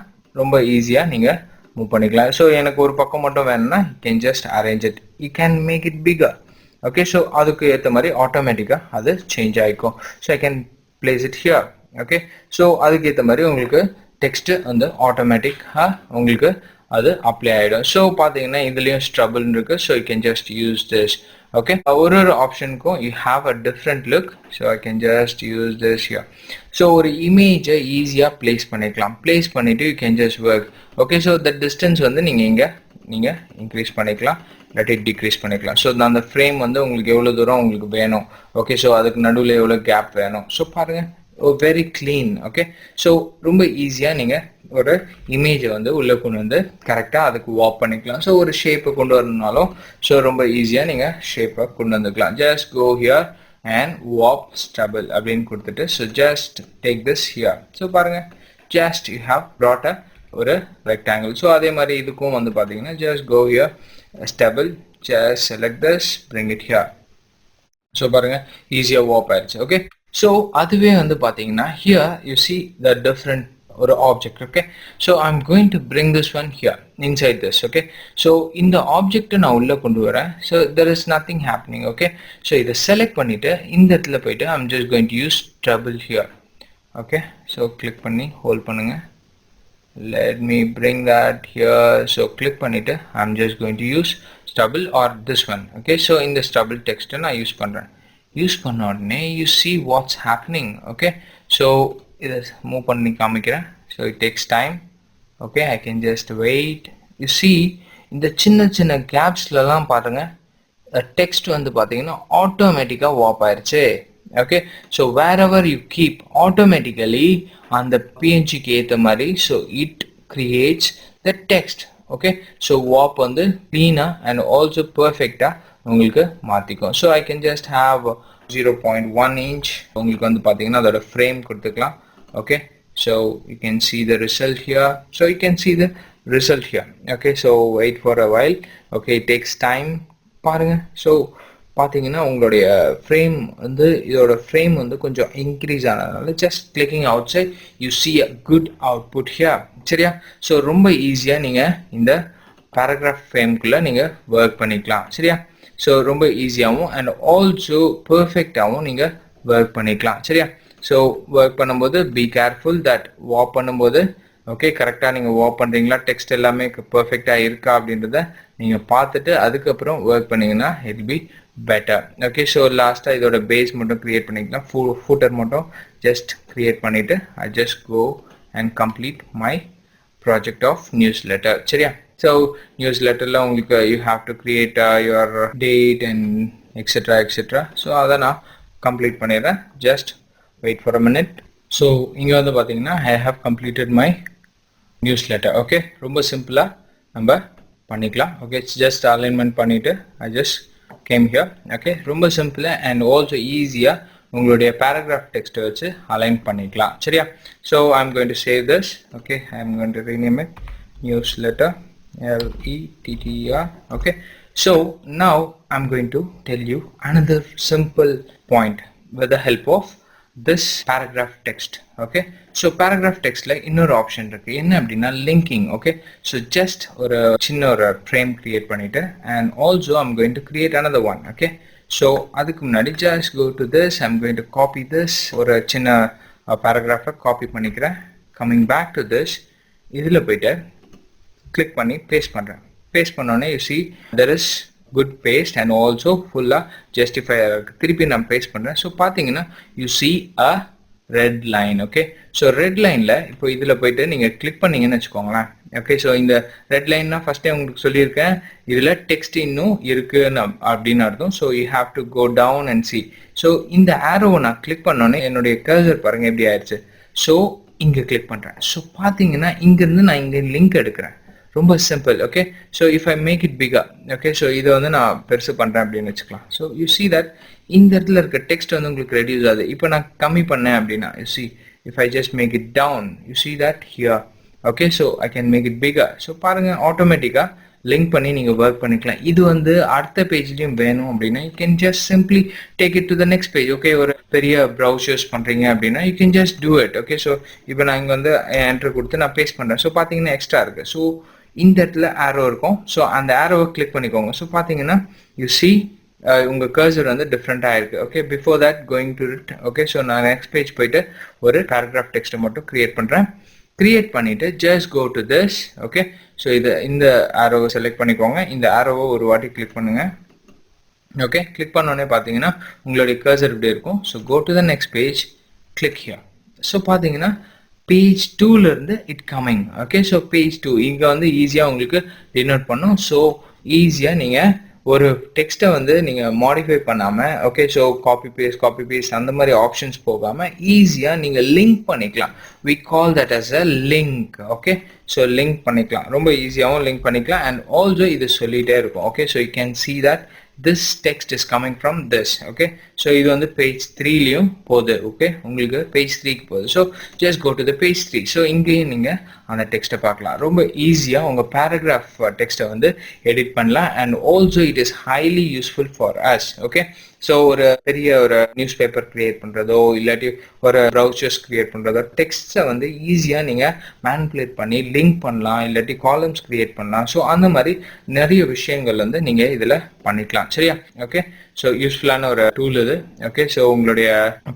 ரொம்ப ஈஸியாக நீங்கள் மூவ் பண்ணிக்கலாம். ஸோ எனக்கு ஒரு பக்கம் மட்டும் வேணும்னா you can just arrange it. You can make it bigger. Okay, so அதுக்கு ஏற்ற மாதிரி ஆட்டோமேட்டிக்காக அது சேஞ்ச் ஆகிக்கும். So I can place it here. Okay, so அதுக்கு ஏற்ற மாதிரி உங்களுக்கு டெக்ஸ்ட் வந்து ஆட்டோமேட்டிக்காக உங்களுக்கு அது அப்ளை ஆகிடும். ஸோ பார்த்தீங்கன்னா இதுலேயும் ஸ்ட்ரபிள் இருக்கு. So you can just use this. Okay, ஒரு ஆப்ஷனுக்கும் you have a different look, so I can just use this here. So ஒரு இமேஜை ஈஸியாக பிளேஸ் பண்ணிக்கலாம். பிளேஸ் பண்ணிட்டு you can just work. Okay, so the distance வந்து நீங்கள் இன்க்ரீஸ் பண்ணிக்கலாம், இல்லாட்டி டிக்ரீஸ் பண்ணிக்கலாம். ஸோ அந்த ஃப்ரேம் வந்து உங்களுக்கு எவ்வளோ தூரம் உங்களுக்கு வேணும். ஓகே, ஸோ அதுக்கு நடுவில் எவ்வளோ கேப் வேணும். ஸோ பாருங்கள், வெரி க்ளீன். ஓகே, ஸோ ரொம்ப ஈஸியாக நீங்கள் ஒரு இமேஜை வந்து உள்ளே கொண்டு வந்து கரெக்டாக அதுக்கு வாப் பண்ணிக்கலாம். ஸோ ஒரு ஷேப்பை கொண்டு வரணுனாலும் ஸோ ரொம்ப ஈஸியாக நீங்கள் ஷேப்பை கொண்டு வந்துக்கலாம். Just go here and wrap stable அப்படின்னு கொடுத்துட்டு so just take this here. So பாருங்கள், ஜஸ்ட் யூ ஹாவ் brought ஒரு ரெக்டாங்கிள். ஸோ அதே மாதிரி இதுக்கும் வந்து பார்த்தீங்கன்னா just go here stable, just select this, bring it here. So பாருங்கள், ஈஸியாக வாப் ஆயிடுச்சு. ஓகே, ஸோ அதுவே வந்து பார்த்தீங்கன்னா here you see the different ஒரு object. Okay, so I'm going to bring this one here inside this. Okay, so இந்த ஆப்ஜெக்டை நான் உள்ளே கொண்டு வரேன். So there is nothing happening. Okay, so இதை செலக்ட் பண்ணிவிட்டு இந்த இடத்துல போயிட்டு I'm just going to use trouble here. Okay, so click பண்ணி ஹோல்ட் பண்ணுங்கள். Let me bring that here. So click பண்ணிவிட்டு I'm just going to use stubble or this one. Okay, so இந்த stubble டெக்ஸ்ட்டை நான் யூஸ் பண்ணுறேன். Use பண்ண உடனே you see what's happening. Okay, so இதை மூவ் பண்ணி காமிக்கிறேன். So it takes time. Okay, I can just wait. You see இந்த சின்ன சின்ன கேப்ஸ்லலாம் பாருங்க டெக்ஸ்ட் வந்து பார்த்தீங்கன்னா ஆட்டோமேட்டிக்காக வாப் ஆயிருச்சு. Okay, so wherever you keep automatically அந்த பிஎன்ஜிக்கு ஏற்ற மாதிரி so it creates the text. Okay, so wrap வந்து க்ளீனாக அண்ட் ஆல்சோ பர்ஃபெக்டாக உங்களுக்கு மாற்றிக்கும். So I can just have 0.1 inch உங்களுக்கு வந்து பார்த்தீங்கன்னா அதோட ஃப்ரேம் கொடுத்துக்கலாம். Okay, so you can see the result here. So you can see the result here. Okay, so wait for a while. Okay, it takes time. பாருங்க, so பார்த்தீங்கன்னா உங்களுடைய frame வந்து இதோட ஃப்ரேம் வந்து கொஞ்சம் இன்க்ரீஸ் ஆனதுனால just clicking outside you see a good output here. சரியா? So ரொம்ப ஈஸியாக நீங்கள் இந்த பேராகிராஃப் ஃப்ரேம்குள்ளே நீங்கள் ஒர்க் பண்ணிக்கலாம். சரியா? ஸோ ரொம்ப ஈஸியாகவும் அண்ட் ஆல்சோ பர்ஃபெக்டாகவும் நீங்கள் ஒர்க் பண்ணிக்கலாம். சரியா? ஸோ ஒர்க் பண்ணும்போது பி கேர்ஃபுல் தட் வாப் பண்ணும்போது ஓகே கரெக்டாக நீங்கள் வாப் பண்ணுறீங்களா, டெக்ஸ்ட் எல்லாமே பர்ஃபெக்டாக இருக்கா அப்படின்றத நீங்கள் பார்த்துட்டு அதுக்கப்புறம் ஒர்க் பண்ணிங்கன்னா it be better. Okay, so லாஸ்ட்டாக இதோட பேஸ் மட்டும் க்ரியேட் பண்ணிக்கலாம். ஃபூட்டர் மட்டும் ஜஸ்ட் க்ரியேட் பண்ணிவிட்டு I just go and complete my project of newsletter. சரியா? ஸோ நியூஸ் லெட்டரில் உங்களுக்கு you have to create your date and etcetera etcetera. So அதை நான் கம்ப்ளீட் பண்ணிடுறேன். Just wait for a minute. So இங்கே வந்து பார்த்தீங்கன்னா I have completed my newsletter. Okay, ரொம்ப சிம்பிளாக நம்ம பண்ணிக்கலாம். ஓகே, ஜஸ்ட் அலைன்மெண்ட் பண்ணிவிட்டு I just came here. Okay, ரொம்ப சிம்பிளாக அண்ட் ஆல்சோ ஈஸியாக உங்களுடைய பேராகிராஃப் டெக்ஸ்ட்டை வச்சு அலைன் பண்ணிக்கலாம். சரியா? So I am going to save this. Okay, I am going to rename it news letter LETTER. Okay, so now I'm going to tell you another simple point with the help of this paragraph text. Okay, so paragraph text like இன்னொரு option இருக்கு. என்ன அப்படின்னா linking. Okay, so just ஒரு சின்ன ஒரு frame create பண்ணிட்டு and also I'm going to create another one. Okay, so அதுக்கு முன்னாடி just go to this. I'm going to copy this. ஒரு சின்ன paragraph copy பண்ணிக்கிறேன். Coming back to this, இதில் போயிட்டு click பண்ணி paste பண்ணுறேன். paste பண்ணோன்னே you see there is good paste and also ஃபுல்லாக ஜஸ்டிஃபையர் இருக்குது. திருப்பி நான் பேஸ்ட் பண்ணுறேன். ஸோ பார்த்தீங்கன்னா you see a red line. Okay, so red லைனில் இப்போ இதில் போயிட்டு நீங்கள் கிளிக் பண்ணீங்கன்னு வச்சுக்கோங்களேன். ஓகே, ஸோ இந்த ரெட் லைன்னா ஃபஸ்ட்டே உங்களுக்கு சொல்லியிருக்கேன் இதில் டெக்ஸ்ட் இன்னும் இருக்குன்னு அப்படின்னு அர்த்தம். So you have to go down and see. So இந்த ஆரோவை நான் கிளிக் பண்ணோன்னே என்னுடைய கர்சர் பாருங்கள் எப்படி ஆயிடுச்சு. ஸோ இங்கே கிளிக் பண்ணுறேன். ஸோ பார்த்தீங்கன்னா இங்கேருந்து நான் இங்கே லிங்க் எடுக்கிறேன். ரொம்ப simple. Okay, so if I make it bigger. Okay, so இதை வந்து நான் பெருசு பண்ணுறேன் அப்படின்னு வச்சுக்கலாம். ஸோ யூ see that இந்த இடத்துல இருக்க டெக்ஸ்ட் வந்து உங்களுக்கு ரெடியூஸ் ஆகுது. இப்போ நான் கம்மி பண்ணேன் அப்படின்னா you see if I just make it down, you see that here. Okay, so I can make it bigger. So பாருங்கள் ஆட்டோமேட்டிக்காக லிங்க் பண்ணி நீங்கள் ஒர்க் பண்ணிக்கலாம். இது வந்து அடுத்த பேஜ்லேயும் வேணும் அப்படின்னா you can just simply take it to the next page. Okay, ஒரு பெரிய ப்ரௌசர்ஸ் பண்ணுறீங்க அப்படின்னா you can just do it. Okay, so இப்போ நான் இங்கே வந்து என்ட்ரு கொடுத்து நான் பேஸ்ட் பண்ணுறேன். ஸோ பார்த்தீங்கன்னா எக்ஸ்ட்ரா இருக்குது. ஸோ இந்த இடத்துல ஆரோ இருக்கும். ஸோ அந்த ஆரோவை கிளிக் பண்ணிக்கோங்க. ஸோ பார்த்தீங்கன்னா யூ see உங்கள் கர்சர் வந்து டிஃப்ரெண்ட்டாக இருக்குது. Okay, before that going to it. Okay, so நான் நெக்ஸ்ட் பேஜ் போயிட்டு ஒரு பேராகிராஃப் டெக்ஸ்ட்டை மட்டும் க்ரியேட் பண்ணுறேன். க்ரியேட் பண்ணிவிட்டு just go to this. Okay, so இந்த ஆரோவை செலக்ட் பண்ணிக்கோங்க. இந்த ஆரோவை ஒரு வாட்டி கிளிக் பண்ணுங்கள். ஓகே, கிளிக் பண்ணோடனே பார்த்தீங்கன்னா உங்களுடைய கர்சர் இப்படி இருக்கும். So go to the next page, click here. So பார்த்தீங்கன்னா பேஜ் 2லேருந்து it coming. Okay, so page 2 இங்கே வந்து ஈஸியாக உங்களுக்கு டினோட் பண்ணும். ஸோ ஈஸியாக நீங்கள் ஒரு டெக்ஸ்ட்டை வந்து நீங்கள் மாடிஃபை பண்ணாமல் ஓகே, ஸோ காப்பி பேஸ்ட் அந்த மாதிரி ஆப்ஷன்ஸ் போகாமல் ஈஸியாக நீங்கள் லிங்க் பண்ணிக்கலாம். we call that as a link. Okay, so link பண்ணிக்கலாம். ரொம்ப ஈஸியாகவும் லிங்க் பண்ணிக்கலாம் அண்ட் ஆல்சோ இது சொல்லிகிட்டே இருக்கும். Okay, so you can see that this text is coming from this. Okay, so இது வந்து பேஜ் 3லையும் போகுது. ஓகே, உங்களுக்கு பேஜ் 3க்கு போகுது. So just go to the page 3. So இங்கேயும் நீங்கள் அந்த டெக்ஸ்ட்டை பார்க்கலாம். ரொம்ப ஈஸியாக உங்கள் பேராகிராஃப் டெக்ஸ்ட்டை வந்து எடிட் பண்ணலாம் and also it is highly useful for us. Okay, so ஒரு பெரிய ஒரு நியூஸ் பேப்பர் கிரியேட் பண்ணுறதோ இல்லாட்டி ஒரு ப்ரௌசர்ஸ் கிரியேட் பண்ணுறதோ டெக்ஸ்ட்டை வந்து ஈஸியாக நீங்கள் மேனிபுலேட் பண்ணி லிங்க் பண்ணலாம், இல்லாட்டி காலம்ஸ் கிரியேட் பண்ணலாம். ஸோ அந்த மாதிரி நிறைய விஷயங்கள் வந்து நீங்கள் இதில் பண்ணிக்கலாம். சரியா? ஓகே, ஸோ யூஸ்ஃபுல்லான ஒரு டூல் இது. ஓகே, ஸோ உங்களுடைய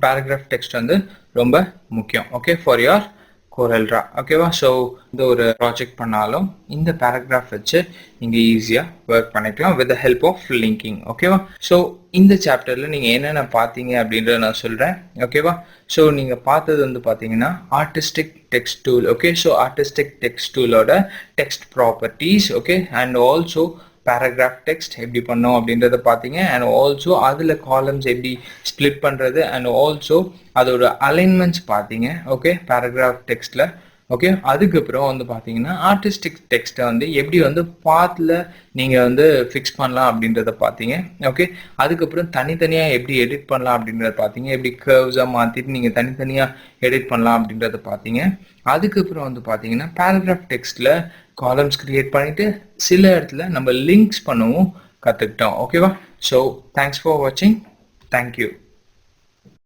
பேராகிராஃப் டெக்ஸ்ட் வந்து ரொம்ப முக்கியம். Okay, for your Corel Draw. ஓகேவா? ஸோ இந்த ஒரு ப்ராஜெக்ட் பண்ணாலும் இந்த பேராகிராஃப் வச்சு நீங்கள் ஈஸியாக ஒர்க் பண்ணிக்கலாம் with the help of linking. ஓகேவா? ஸோ இந்த சாப்டரில் நீங்கள் என்னென்ன பார்த்தீங்க அப்படின்றத நான் சொல்கிறேன். ஓகேவா? ஸோ நீங்கள் பார்த்தது வந்து பார்த்தீங்கன்னா artistic text tool. Okay, so artistic text டூலோட text properties. Okay, and also paragraph text எப்படி பண்ணோம் அப்படின்றத பார்த்தீங்க. அண்ட் ஆல்சோ அதில் காலம்ஸ் எப்படி ஸ்ப்ளிட் பண்ணுறது அண்ட் ஆல்சோ அதோட அலைன்மெண்ட்ஸ் பார்த்தீங்க. ஓகே, பேராகிராஃப் டெக்ஸ்ட்டில். ஓகே, அதுக்கப்புறம் வந்து பார்த்தீங்கன்னா ஆர்டிஸ்டிக் டெக்ஸ்ட்டை வந்து எப்படி வந்து பாத்தில் நீங்கள் வந்து ஃபிக்ஸ் பண்ணலாம் அப்படின்றத பார்த்தீங்க. ஓகே, அதுக்கப்புறம் தனித்தனியாக எப்படி எடிட் பண்ணலாம் அப்படின்றத பார்த்தீங்க. எப்படி கர்வ்ஸாக மாற்றிட்டு நீங்கள் தனித்தனியாக எடிட் பண்ணலாம் அப்படின்றத பார்த்தீங்க. அதுக்கப்புறம் வந்து பார்த்தீங்கன்னா பேராகிராஃப் டெக்ஸ்ட்டில் காலம்ஸ் கிரியேட் பண்ணிட்டு சில இடத்துல நம்ம லிங்க்ஸ் பண்ணவும் கற்றுக்கிட்டோம். ஓகேவா? ஸோ தேங்க்ஸ் ஃபார் வாட்சிங். தேங்க்யூ.